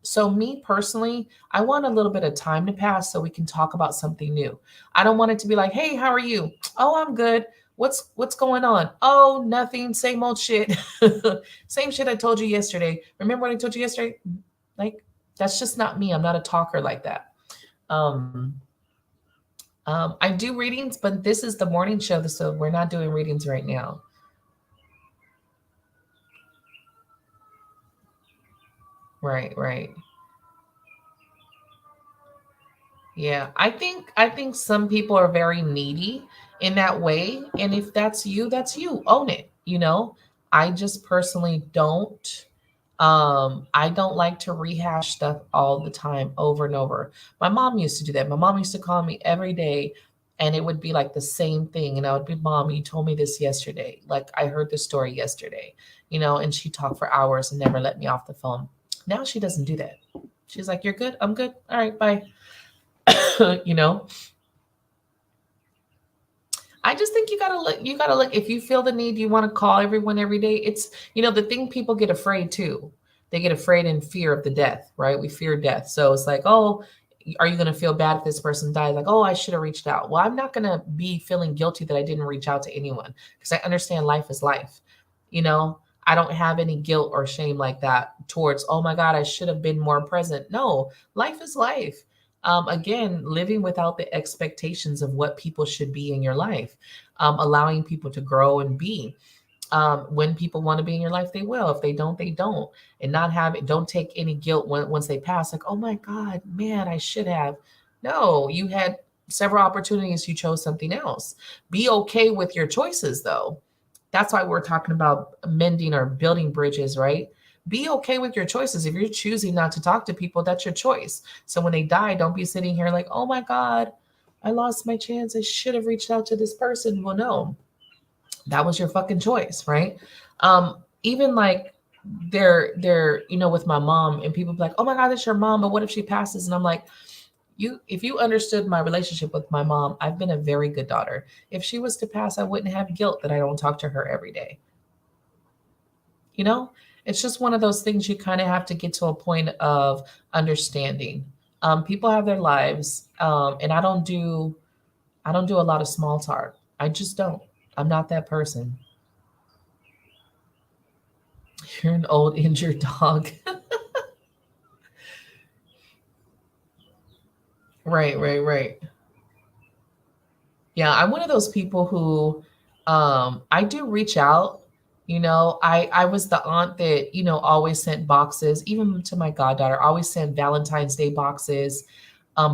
So, me personally, I want a little bit of time to pass so we can talk about something new. I don't want it to be like, "Hey, how are you?" "Oh, I'm good." What's going on?" "Oh, nothing. Same old shit." Same shit I told you yesterday. Remember what I told you yesterday? Like, that's just not me. I'm not a talker like that. Um, I do readings, but this is the morning show, so we're not doing readings right now. Right, right. Yeah, I think some people are very needy in that way, and if that's you, that's you. Own it, you know? I just personally don't. I don't like to rehash stuff all the time over and over. My mom used to do that. My mom used to call me every day and it would be like the same thing. And I would be, "Mom, you told me this yesterday. Like I heard the story yesterday," and she talked for hours and never let me off the phone. Now she doesn't do that. She's like, "You're good? I'm good. All right, bye." you know, I just think you gotta look if you feel the need, you want to call everyone every day. It's the thing people get afraid too. They get afraid in fear of the death, right? We fear death. So it's like, oh, are you gonna feel bad if this person dies? Like, oh, I should have reached out. Well, I'm not gonna be feeling guilty that I didn't reach out to anyone because I understand life is life. You know, I don't have any guilt or shame like that towards, oh my God, I should have been more present. No, life is life. Again, living without the expectations of what people should be in your life, allowing people to grow and be. When people want to be in your life, they will. If they don't, they don't. And not have it, don't take any guilt once they pass. Like, oh my God, man, I should have. No, you had several opportunities. You chose something else. Be okay with your choices, though. That's why we're talking about mending or building bridges, right? Be okay with your choices. If you're choosing not to talk to people, that's your choice. So when they die, don't be sitting here like, oh my God, I lost my chance. I should have reached out to this person. Well, no, that was your fucking choice, right? Even like they're with my mom and people be like, oh my God, that's your mom, but what if she passes? And I'm like, if you understood my relationship with my mom, I've been a very good daughter. If she was to pass, I wouldn't have guilt that I don't talk to her every day. You know, it's just one of those things you kind of have to get to a point of understanding. People have their lives, and I don't do a lot of small talk. I just don't. I'm not that person. You're an old injured dog. Right, right, right. Yeah, I'm one of those people who I do reach out. I was the aunt that, always sent boxes, even to my goddaughter, always sent Valentine's Day boxes,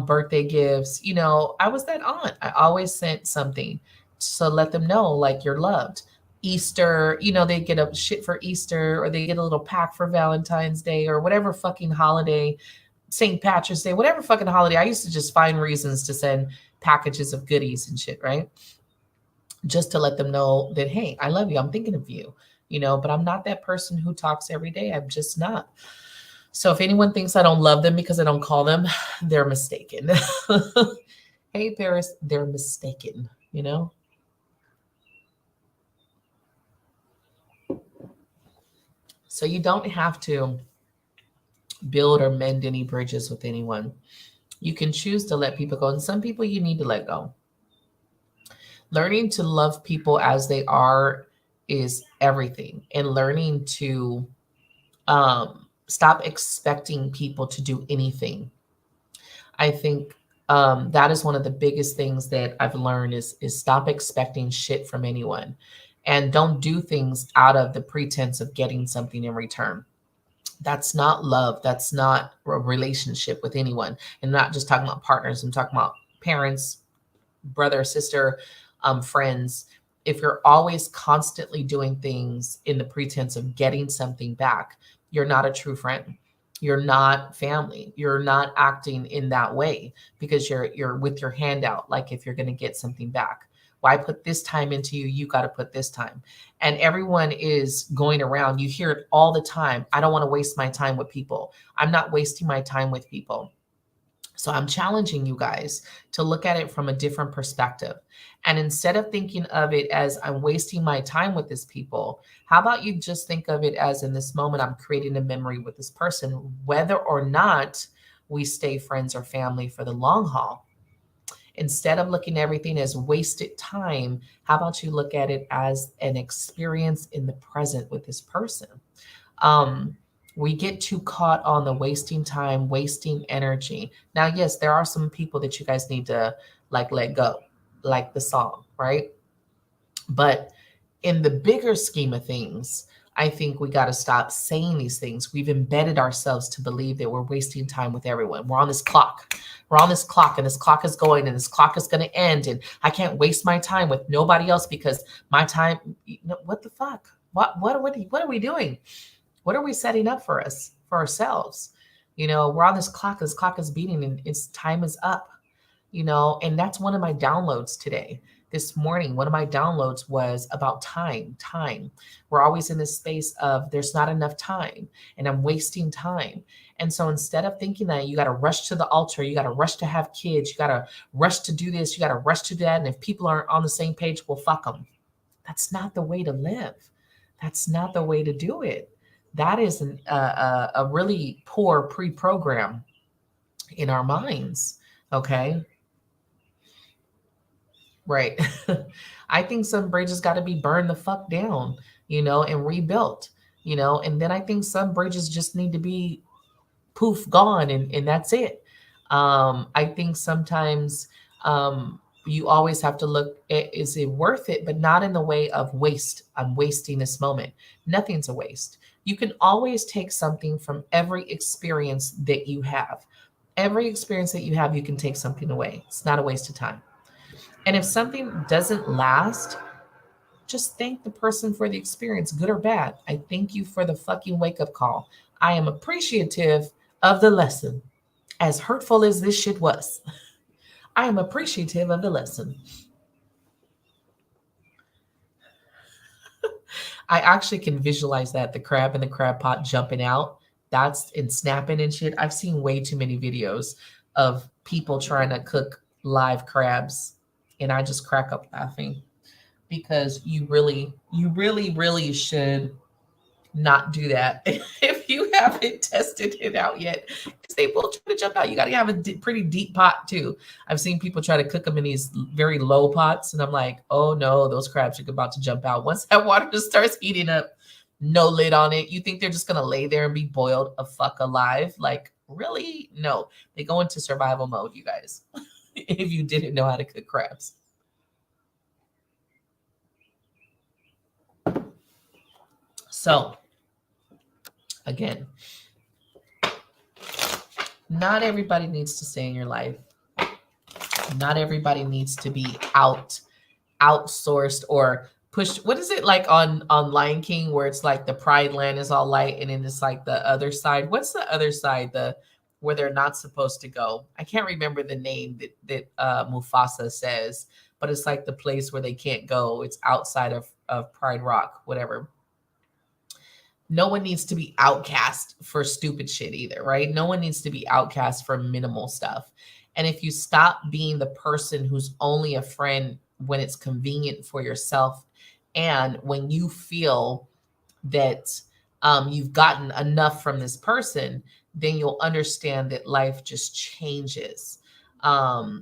birthday gifts. I was that aunt. I always sent something to let them know like you're loved. Easter, they get a shit for Easter or they get a little pack for Valentine's Day or whatever fucking holiday, St. Patrick's Day, whatever fucking holiday. I used to just find reasons to send packages of goodies and shit, right? Just to let them know that, hey, I love you. I'm thinking of you, but I'm not that person who talks every day. I'm just not. So if anyone thinks I don't love them because I don't call them, they're mistaken. Hey, Paris, they're mistaken, you know? So you don't have to build or mend any bridges with anyone. You can choose to let people go. And some people you need to let go. Learning to love people as they are is everything. And learning to stop expecting people to do anything. I think that is one of the biggest things that I've learned is stop expecting shit from anyone, and don't do things out of the pretense of getting something in return. That's not love. That's not a relationship with anyone. And I'm not just talking about partners. I'm talking about parents, brother, sister, friends. If you're always constantly doing things in the pretense of getting something back, you're not a true friend. You're not family. You're not acting in that way because you're with your hand out. Like if you're going to get something back, why put this time into you? You got to put this time. And everyone is going around. You hear it all the time. I don't want to waste my time with people. I'm not wasting my time with people. So I'm challenging you guys to look at it from a different perspective. And instead of thinking of it as I'm wasting my time with this people, how about you just think of it as in this moment, I'm creating a memory with this person, whether or not we stay friends or family for the long haul. Instead of looking at everything as wasted time, how about you look at it as an experience in the present with this person? um, we get too caught on the wasting time, wasting energy. Now, yes, there are some people that you guys need to like let go, like the song, right? But in the bigger scheme of things, I think we got to stop saying these things. We've embedded ourselves to believe that we're wasting time with everyone. We're on this clock. We're on this clock, and this clock is going, and this clock is going to end. And I can't waste my time with nobody else because my time. What the fuck? What are we doing? What are we setting up for us, for ourselves? We're on this clock. This clock is beating, and its time is up. And that's one of my downloads today. This morning, one of my downloads was about time. Time. We're always in this space of there's not enough time, and I'm wasting time. And so instead of thinking that you got to rush to the altar, you got to rush to have kids, you got to rush to do this, you got to rush to do that, and if people aren't on the same page, well, fuck them. That's not the way to live. That's not the way to do it. That is a really poor pre-program in our minds. Okay, right. I think some bridges got to be burned the fuck down, and rebuilt, and then I think some bridges just need to be poof gone, and that's it. I think sometimes you always have to look at, is it worth it, but not in the way of waste. I'm wasting this moment. Nothing's a waste. You can always take something from every experience that you have. Every experience that you have, you can take something away. It's not a waste of time. And if something doesn't last, just thank the person for the experience, good or bad. I thank you for the fucking wake up call. I am appreciative of the lesson. As hurtful as this shit was, I am appreciative of the lesson. I actually can visualize that, the crab in the crab pot jumping out. That's and snapping and shit. I've seen way too many videos of people trying to cook live crabs, and I just crack up laughing because you really should not do that if you haven't tested it out yet, because they will try to jump out. You got to have a pretty deep pot too. I've seen people try to cook them in these very low pots, and I'm like, oh no, those crabs are about to jump out once that water just starts heating up. No lid on it. You think they're just gonna lay there and be boiled a fuck alive? Like, really? No, they go into survival mode, you guys. If you didn't know how to cook crabs. So again, not everybody needs to stay in your life. Not everybody needs to be outsourced or pushed. What is it like on Lion King where it's like the pride land is all light and then it's like the other side? What's the other side? The where they're not supposed to go. I can't remember the name that Mufasa says, but it's like the place where they can't go. It's outside of Pride Rock, whatever. No one needs to be outcast for stupid shit either, right? No one needs to be outcast for minimal stuff. And if you stop being the person who's only a friend when it's convenient for yourself and when you feel that you've gotten enough from this person, then you'll understand that life just changes.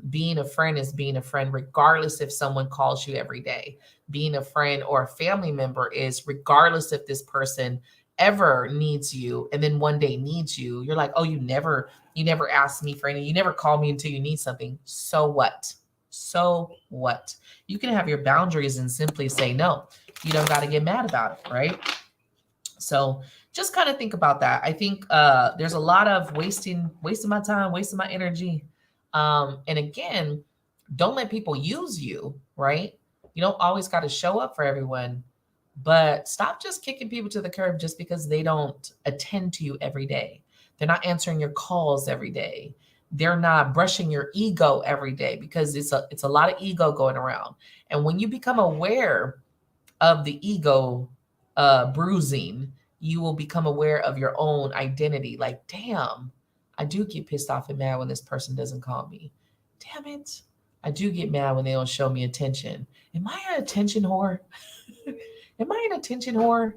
Being a friend is being a friend, regardless if someone calls you every day. Being a friend or a family member is regardless if this person ever needs you and then one day needs you. You're like, oh, you never asked me for any, you never call me until you need something. So what? So what? You can have your boundaries and simply say no. You don't got to get mad about it, right? So just kind of think about that. I think there's a lot of wasting my time, wasting my energy. And again, don't let people use you, right? You don't always got to show up for everyone, but stop just kicking people to the curb just because they don't attend to you every day. They're not answering your calls every day. They're not brushing your ego every day, because it's a lot of ego going around. And when you become aware of the ego bruising, you will become aware of your own identity. Like, damn, I do get pissed off and mad when this person doesn't call me. Damn it. I do get mad when they don't show me attention. Am I an attention whore? Am I an attention whore?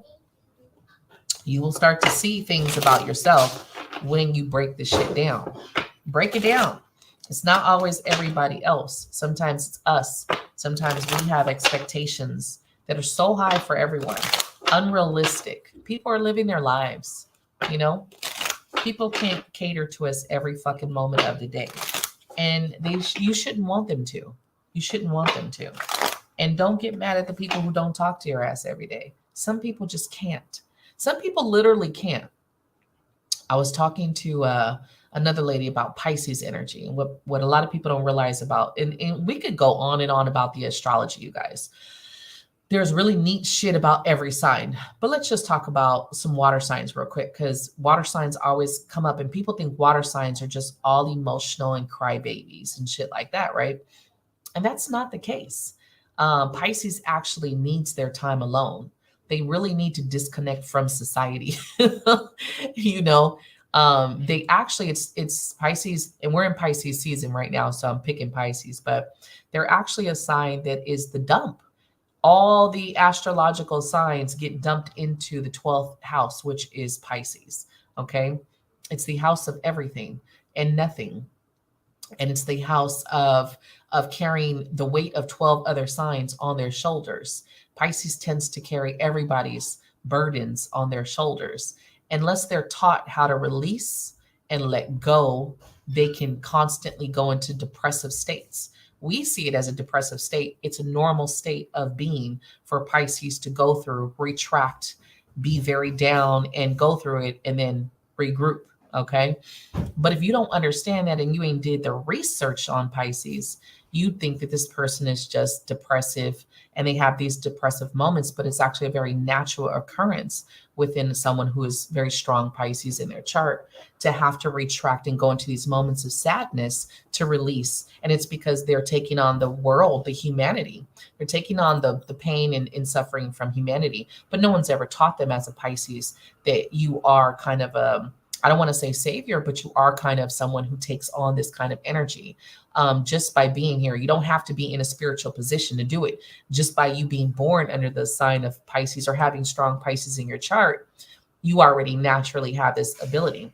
You will start to see things about yourself when you break this shit down. Break it down. It's not always everybody else. Sometimes it's us. Sometimes we have expectations that are so high for everyone, unrealistic. People are living their lives, you know? People can't cater to us every fucking moment of the day. And you shouldn't want them to. You shouldn't want them to. And don't get mad at the people who don't talk to your ass every day. Some people just can't. Some people literally can't. I was talking to another lady about Pisces energy and what a lot of people don't realize about, and we could go on and on about the astrology, you guys. There's really neat shit about every sign, but let's just talk about some water signs real quick, because water signs always come up and people think water signs are just all emotional and crybabies and shit like that, right? And that's not the case. Pisces actually needs their time alone. They really need to disconnect from society. you know, they actually, it's Pisces, and we're in Pisces season right now, so I'm picking Pisces, but they're actually a sign that is the dump. All the astrological signs get dumped into the 12th house, which is Pisces. Okay. It's the house of everything and nothing. And it's the house of carrying the weight of 12 other signs on their shoulders. Pisces tends to carry everybody's burdens on their shoulders. Unless they're taught how to release and let go, they can constantly go into depressive states. We see it as a depressive state. It's a normal state of being for Pisces to go through, retract, be very down, and go through it and then regroup. Okay. But if you don't understand that and you ain't did the research on Pisces, you think that this person is just depressive and they have these depressive moments, but it's actually a very natural occurrence within someone who is very strong Pisces in their chart to have to retract and go into these moments of sadness to release. And it's because they're taking on the world, the humanity. They're taking on the pain and suffering from humanity. But no one's ever taught them as a Pisces that you are kind of a, I don't want to say savior, but you are kind of someone who takes on this kind of energy just by being here. You don't have to be in a spiritual position to do it. Just by you being born under the sign of Pisces or having strong Pisces in your chart, you already naturally have this ability.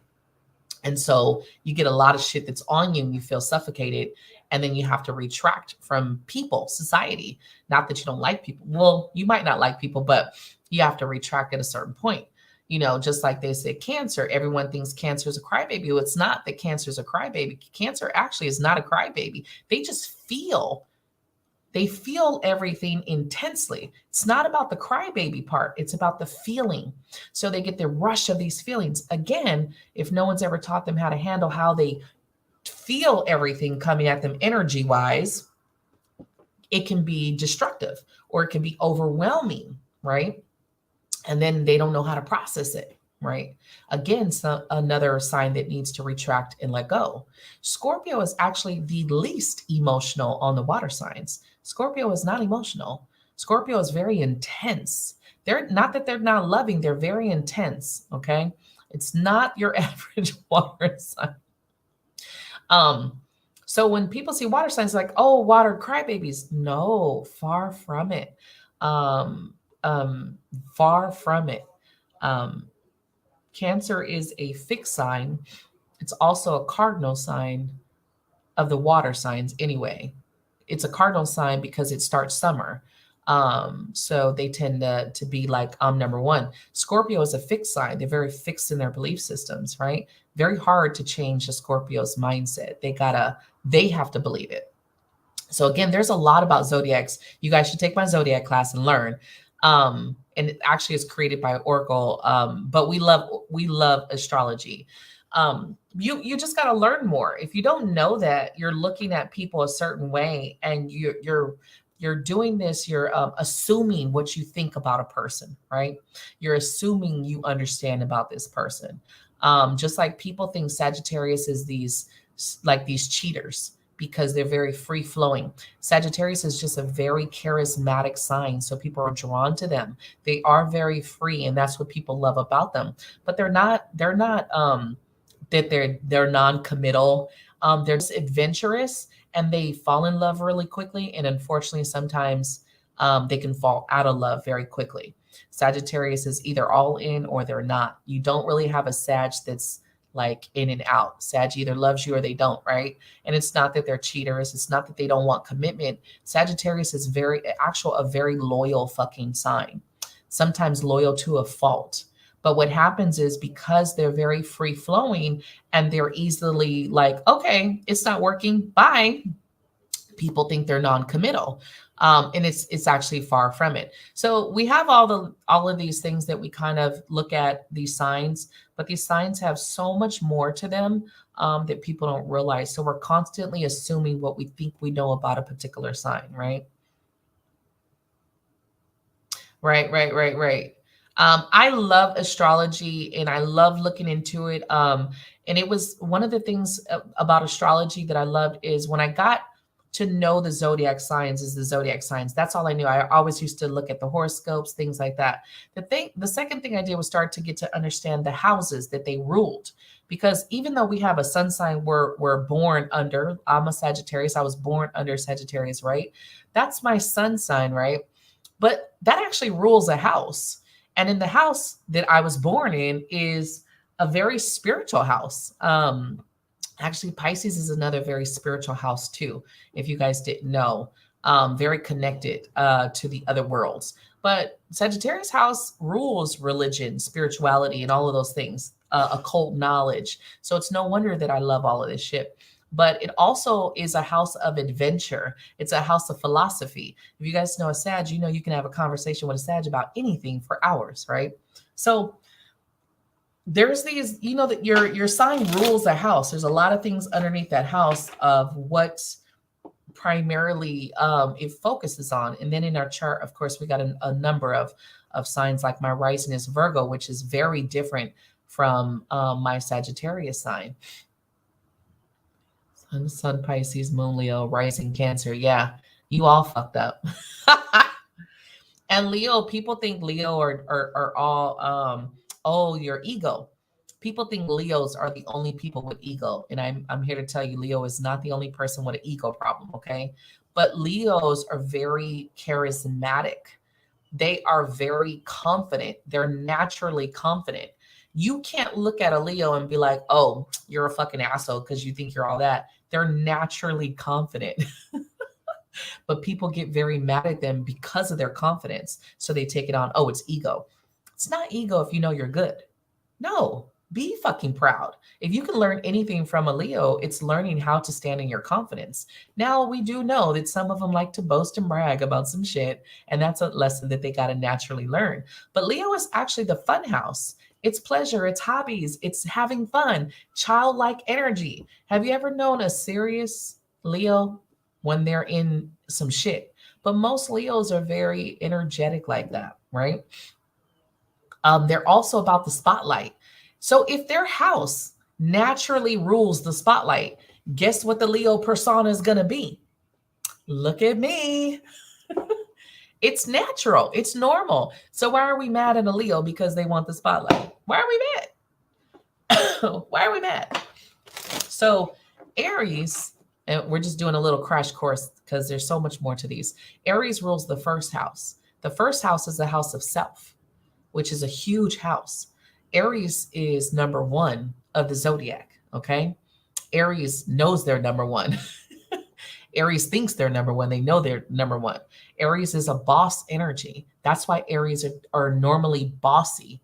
And so you get a lot of shit that's on you and you feel suffocated. And then you have to retract from people, society. Not that you don't like people. Well, you might not like people, but you have to retract at a certain point. You know, just like they said, cancer, everyone thinks cancer is a crybaby. Well, it's not that cancer is a crybaby. Cancer actually is not a crybaby. They feel everything intensely. It's not about the crybaby part. It's about the feeling. So they get the rush of these feelings. Again, if no one's ever taught them how to handle how they feel everything coming at them energy wise, it can be destructive or it can be overwhelming, right? And then they don't know how to process it, right? Again, another sign that needs to retract and let go. Scorpio is actually the least emotional on the water signs. Scorpio is not emotional. Scorpio is very intense. They're not that they're not loving, they're very intense, okay? It's not your average water sign. So when people see water signs like, oh, water crybabies, no, far from it. Far from it. Cancer is a fixed sign. It's also a cardinal sign of the water signs anyway. It's a cardinal sign because it starts summer. So they tend to be like number one. Scorpio is a fixed sign. They're very fixed in their belief systems, right? Very hard to change a Scorpio's mindset. They have to believe it. So again, there's a lot about zodiacs. You guys should take my zodiac class and learn. And it actually is created by Oracle. But we love astrology. You just got to learn more. If you don't know that, you're looking at people a certain way, and you're doing this. You're assuming what you think about a person, right? You're assuming you understand about this person. Just like people think Sagittarius is these cheaters, because they're very free flowing. Sagittarius is just a very charismatic sign. So people are drawn to them. They are very free. And that's what people love about them, but they're not that they're non-committal. They're just adventurous and they fall in love really quickly. And unfortunately, sometimes they can fall out of love very quickly. Sagittarius is either all in or they're not. You don't really have a Sag that's like in and out. Sag either loves you or they don't, right? And it's not that they're cheaters. It's not that they don't want commitment. Sagittarius is a very loyal fucking sign, sometimes loyal to a fault. But what happens is because they're very free flowing and they're easily like, okay, it's not working, bye. People think they're non-committal, and it's actually far from it. So we have all of these things that we kind of look at these signs, but these signs have so much more to them that people don't realize. So we're constantly assuming what we think we know about a particular sign, right? Right. I love astrology and I love looking into it. And it was one of the things about astrology that I loved is when I got to know the zodiac signs is the zodiac signs. That's all I knew. I always used to look at the horoscopes, things like that. The second thing I did was start to get to understand the houses that they ruled. Because even though we have a sun sign we're born under, I'm a Sagittarius, I was born under Sagittarius, right? That's my sun sign, right? But that actually rules a house. And in the house that I was born in is a very spiritual house. Actually, Pisces is another very spiritual house too, if you guys didn't know. Very connected to the other worlds. But Sagittarius house rules religion, spirituality, and all of those things, occult knowledge. So it's no wonder that I love all of this shit. But it also is a house of adventure. It's a house of philosophy. If you guys know a Sag, you know you can have a conversation with a Sag about anything for hours, right? So there's these, you know, that your sign rules a house. There's a lot of things underneath that house of what primarily it focuses on. And then in our chart, of course, we got a number of signs. Like my rising is Virgo, which is very different from my Sagittarius sign. Sun Pisces, Moon Leo, rising Cancer. Yeah, you all fucked up. And Leo, people think Leo are all oh, your ego. People think Leos are the only people with ego, and I'm here to tell you, Leo is not the only person with an ego problem. Okay, but Leos are very charismatic. They are very confident. They're naturally confident. You can't look at a Leo and be like, oh, you're a fucking asshole because you think you're all that. They're naturally confident. But people get very mad at them because of their confidence. So they take it on, oh, it's ego. It's not ego if you know you're good. No, be fucking proud. If you can learn anything from a Leo, it's learning how to stand in your confidence. Now, we do know that some of them like to boast and brag about some shit, and that's a lesson that they got to naturally learn. But Leo is actually the fun house. It's pleasure, it's hobbies, it's having fun, childlike energy. Have you ever known a serious Leo when they're in some shit? But most Leos are very energetic like that, right? They're also about the spotlight. So if their house naturally rules the spotlight, guess what the Leo persona is going to be? Look at me. It's natural. It's normal. So why are we mad at a Leo because they want the spotlight? Why are we mad? Why are we mad? So Aries, and we're just doing a little crash course because there's so much more to these. Aries rules the first house. The first house is the house of self, which is a huge house. Aries is number one of the zodiac. Okay. Aries knows they're number one. Aries thinks they're number one. They know they're number one. Aries is a boss energy. That's why Aries are normally bossy,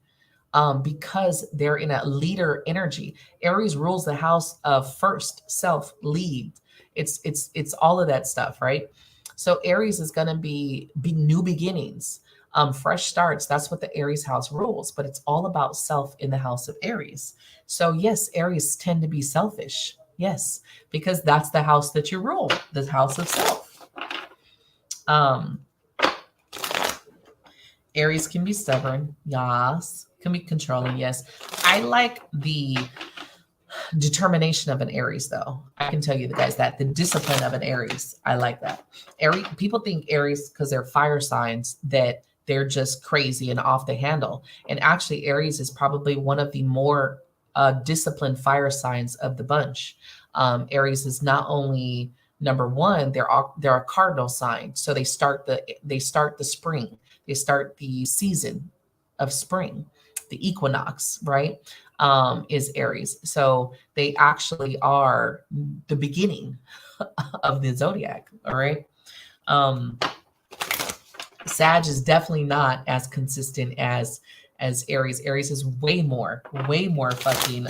because they're in a leader energy. Aries rules the house of first, self, lead. It's all of that stuff, right? So Aries is going to be new beginnings, fresh starts. That's what the Aries house rules, but it's all about self in the house of Aries. So yes, Aries tend to be selfish. Yes, because that's the house that you rule, the house of self. Aries can be stubborn. Yes. Can be controlling. Yes. I like the determination of an Aries, though. I can tell you the guys that the discipline of an Aries. I like that. Aries, people think Aries, because they're fire signs, that they're just crazy and off the handle. And actually, Aries is probably one of the more disciplined fire signs of the bunch. Aries is not only number one, they're a cardinal sign. So they start the spring, they start the season of spring, the equinox, right? Is Aries. So they actually are the beginning of the zodiac. All right. Um, Sag is definitely not as consistent as Aries. Aries is way more fucking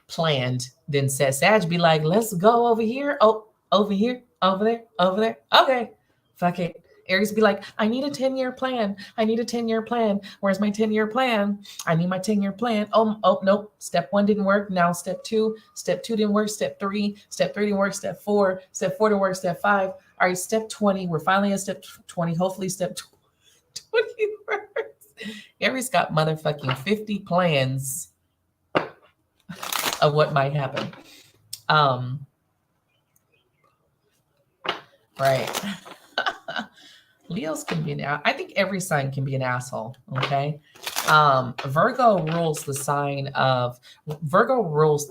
planned than Sag. Sag be like, let's go over here. Oh, over here, over there, over there. Okay. Fuck it. Aries be like, I need a 10-year plan. I need a 10-year plan. Where's my 10-year plan? I need my 10-year plan. Oh, nope. Step one didn't work. Now step two. Step two didn't work. Step three. Step three didn't work. Step four. Step four didn't work. Step five. All right, step 20. We're finally at step 20. Hopefully, step 20 works. Aries got motherfucking 50 plans of what might happen. Um, right. Leos can be I think every sign can be an asshole. Okay. Virgo rules the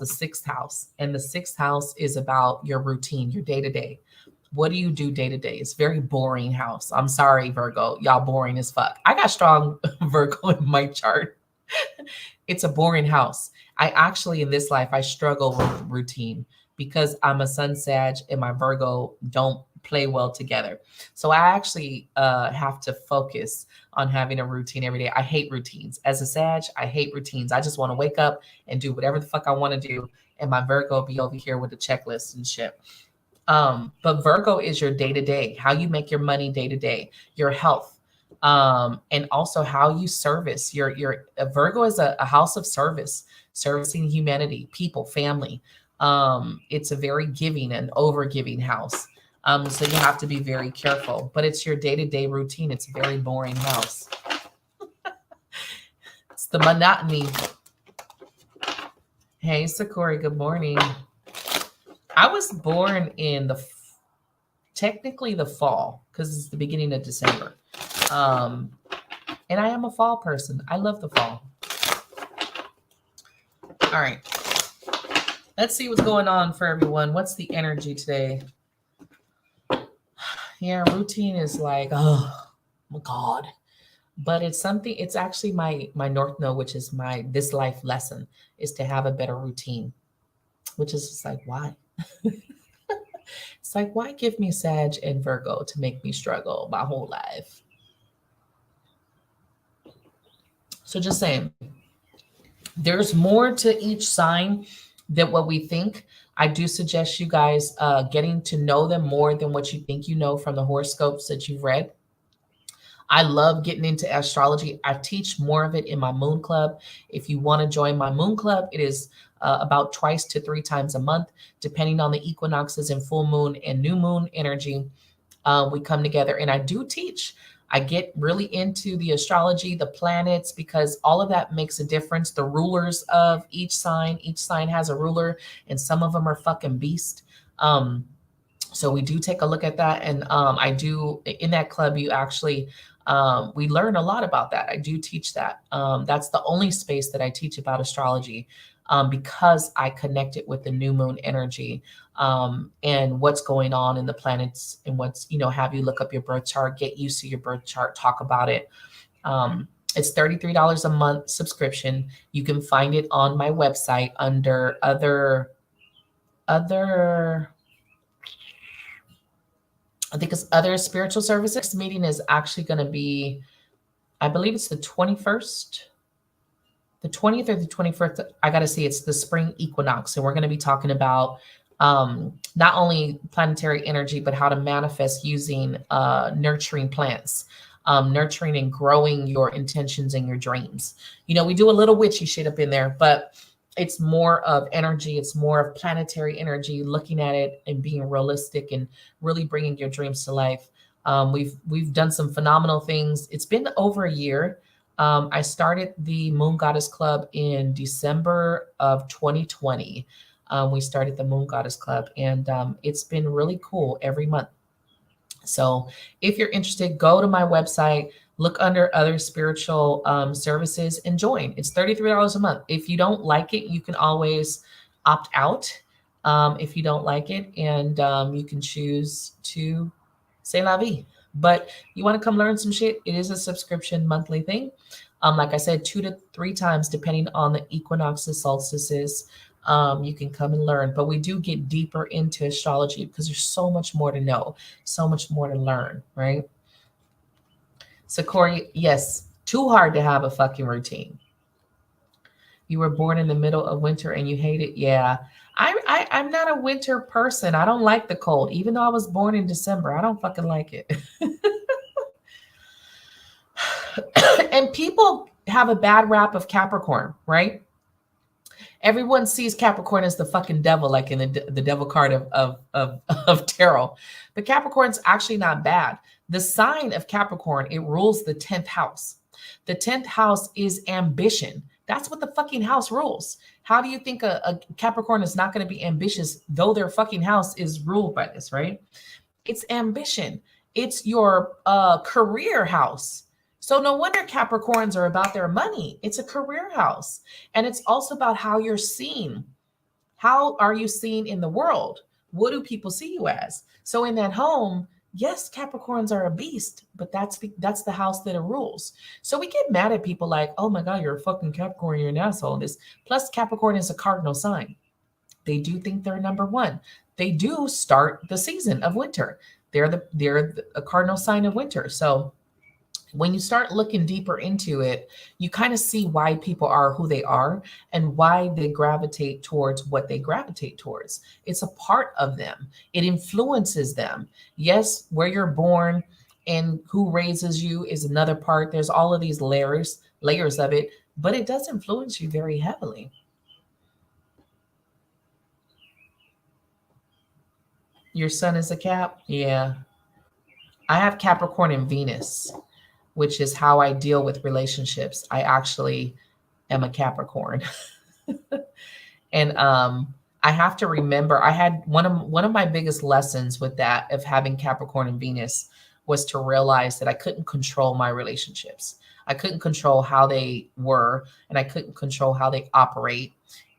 sixth house, and the sixth house is about your routine, your day to day. What do you do day to day? It's very boring house. I'm sorry, Virgo. Y'all boring as fuck. I got strong Virgo in my chart. It's a boring house. I actually, in this life, I struggle with routine because I'm a sun Sag and my Virgo don't play well together. So I actually have to focus on having a routine every day. I hate routines. As a Sag, I hate routines. I just want to wake up and do whatever the fuck I want to do. And my Virgo be over here with the checklist and shit. But Virgo is your day to day, how you make your money day to day, your health, and also how you service. Your Virgo is a house of service, servicing humanity, people, family. It's a very giving and over giving house. So you have to be very careful. But it's your day to day routine. It's a very boring house. It's the monotony. Hey, Sakura. Good morning. I was born in technically the fall because it's the beginning of December. And I am a fall person. I love the fall. All right. Let's see what's going on for everyone. What's the energy today? Yeah, routine is like, oh my God. But it's something, it's actually my North Node, which is my this life lesson, is to have a better routine. Which is just like, why? It's like, why give me Sag and Virgo to make me struggle my whole life? So just saying, there's more to each sign than what we think. I do suggest you guys getting to know them more than what you think you know from the horoscopes that you've read. I love getting into astrology. I teach more of it in my moon club. If you want to join my moon club, it is about twice to three times a month, depending on the equinoxes and full moon and new moon energy. We come together and I do teach. I get really into the astrology, the planets, because all of that makes a difference. The rulers of each sign has a ruler, and some of them are fucking beast. So we do take a look at that. And I do, in that club, you actually, we learn a lot about that. I do teach that. That's the only space that I teach about astrology, because I connect it with the new moon energy, and what's going on in the planets, and what's, have you look up your birth chart, get used to your birth chart, talk about it. It's $33 a month subscription. You can find it on my website under other, I think it's other spiritual services. This meeting is actually going to be, I believe it's the 21st, the 20th or the 21st. I got to see, it's the spring equinox. And we're going to be talking about not only planetary energy, but how to manifest using nurturing plants, nurturing and growing your intentions and your dreams. We do a little witchy shit up in there, but it's more of energy. It's more of planetary energy, looking at it and being realistic and really bringing your dreams to life. We've done some phenomenal things. It's been over a year. I started the Moon Goddess Club in December of 2020. We started the Moon Goddess Club, and it's been really cool every month. So if you're interested, go to my website, look under other spiritual services and join. It's $33 a month. If you don't like it, you can always opt out if you don't like it, and you can choose to say la vie. But you want to come learn some shit, it is a subscription monthly thing. Like I said, 2 to 3 times depending on the equinoxes, solstices. You can come and learn, but we do get deeper into astrology because there's so much more to know, so much more to learn, right? So, Corey, yes, too hard to have a fucking routine. You were born in the middle of winter and you hate it. Yeah, I'm not a winter person. I don't like the cold, even though I was born in December. I don't fucking like it. And people have a bad rap of Capricorn, right? Everyone sees Capricorn as the fucking devil, like in the devil card of tarot. But Capricorn's actually not bad. The sign of Capricorn, it rules the 10th house. The 10th house is ambition. That's what the fucking house rules. How do you think a Capricorn is not going to be ambitious, though their fucking house is ruled by this, right? It's ambition. It's your career house. So no wonder Capricorns are about their money. It's a career house. And it's also about how you're seen. How are you seen in the world? What do people see you as? So in that home, yes, Capricorns are a beast, but that's the house that it rules. So we get mad at people like, oh my God, you're a fucking Capricorn, you're an asshole. This plus Capricorn is a cardinal sign. They do think they're number one. They do start the season of winter. They're a cardinal sign of winter. So when you start looking deeper into it, you kind of see why people are who they are and why they gravitate towards what they gravitate towards. It's a part of them. It influences them. Yes, where you're born and who raises you is another part. There's all of these layers of it, but it does influence you very heavily. Your sun is a Cap? Yeah. I have Capricorn and Venus, which is how I deal with relationships. I actually am a Capricorn. And I have to remember I had one of my biggest lessons with that of having Capricorn and Venus was to realize that I couldn't control my relationships. I couldn't control how they were and I couldn't control how they operate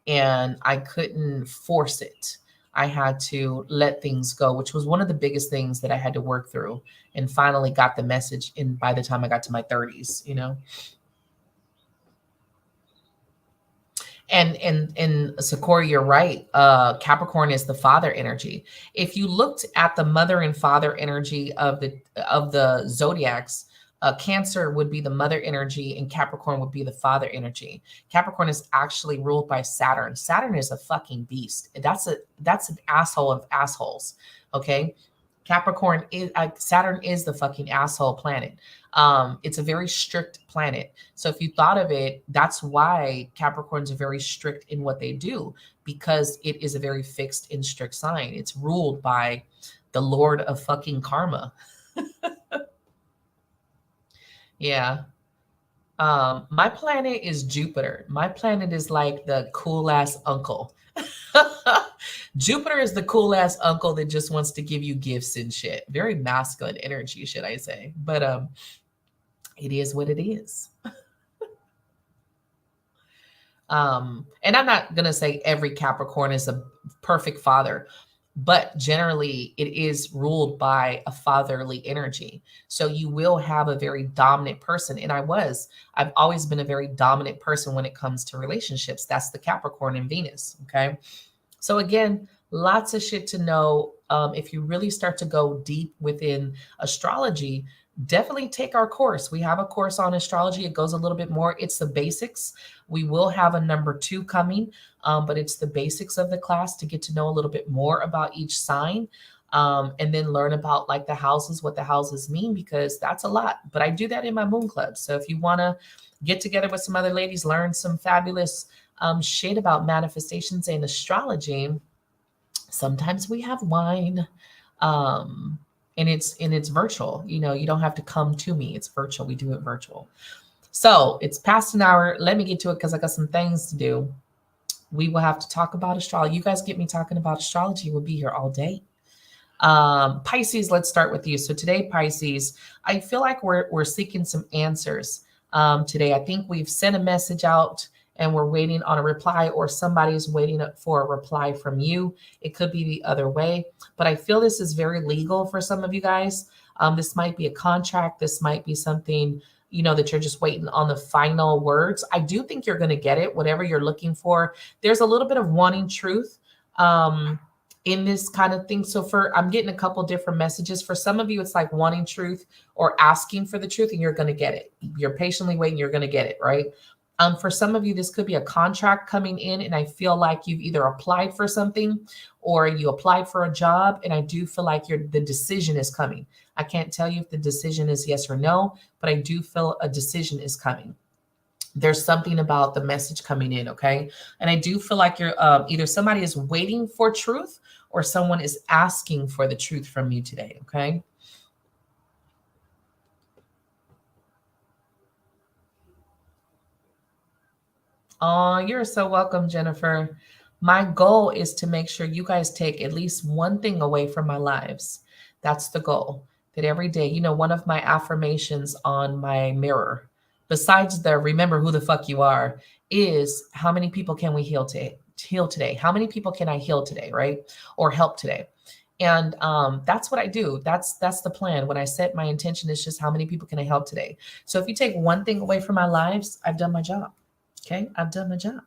and I couldn't force it. I had to let things go, which was one of the biggest things that I had to work through and finally got the message in by the time I got to my 30s, you know. And Sakura, you're right. Capricorn is the father energy. If you looked at the mother and father energy of the zodiacs, Cancer would be the mother energy, and Capricorn would be the father energy. Capricorn is actually ruled by Saturn. Saturn is a fucking beast. That's an asshole of assholes. Okay, Capricorn is Saturn is the fucking asshole planet. It's a very strict planet. So if you thought of it, that's why Capricorns are very strict in what they do because it is a very fixed and strict sign. It's ruled by the Lord of fucking karma. Yeah. My planet is Jupiter. My planet is like the cool ass uncle. Jupiter is the cool ass uncle that just wants to give you gifts and shit. Very masculine energy, should I say. But it is what it is. And I'm not gonna say every Capricorn is a perfect father, but generally it is ruled by a fatherly energy. So you will have a very dominant person. And I've always been a very dominant person when it comes to relationships. That's the Capricorn and Venus. Okay. So again, lots of shit to know. If you really start to go deep within astrology, definitely take our course. We have a course on astrology. It goes a little bit more. It's the basics. We will have a number 2 coming, but it's the basics of the class to get to know a little bit more about each sign. And then learn about like the houses, what the houses mean, because that's a lot. But I do that in my moon club. So if you want to get together with some other ladies, learn some fabulous shit about manifestations and astrology, sometimes we have wine. And it's virtual. You know, you don't have to come to me. It's virtual. We do it virtual. So it's past an hour. Let me get to it because I got some things to do. We will have to talk about astrology. You guys get me talking about astrology. We'll be here all day. Pisces, let's start with you. So today, Pisces, I feel like we're seeking some answers today. I think we've sent a message out and we're waiting on a reply, or somebody's waiting for a reply from you. It could be the other way, but I feel this is very legal for some of you guys. This might be a contract. This might be something, you know, that you're just waiting on the final words. I do think you're going to get it, whatever you're looking for. There's a little bit of wanting truth in this kind of thing. So I'm getting a couple different messages. For some of you, it's like wanting truth or asking for the truth, and you're going to get it. You're patiently waiting, you're going to get it, right? For some of you, this could be a contract coming in, and I feel like you've either applied for something or you applied for a job, and I do feel like the decision is coming. I can't tell you if the decision is yes or no, but I do feel a decision is coming. There's something about the message coming in, okay? And I do feel like you're either somebody is waiting for truth or someone is asking for the truth from you today, okay? Oh, you're so welcome, Jennifer. My goal is to make sure you guys take at least one thing away from my lives. That's the goal. That every day, you know, one of my affirmations on my mirror, besides the remember who the fuck you are, is how many people can we heal today? Heal today? How many people can I heal today, right? Or help today? And that's what I do. That's the plan. When I set my intention, it's just how many people can I help today? So if you take one thing away from my lives, I've done my job. Okay, I've done my job.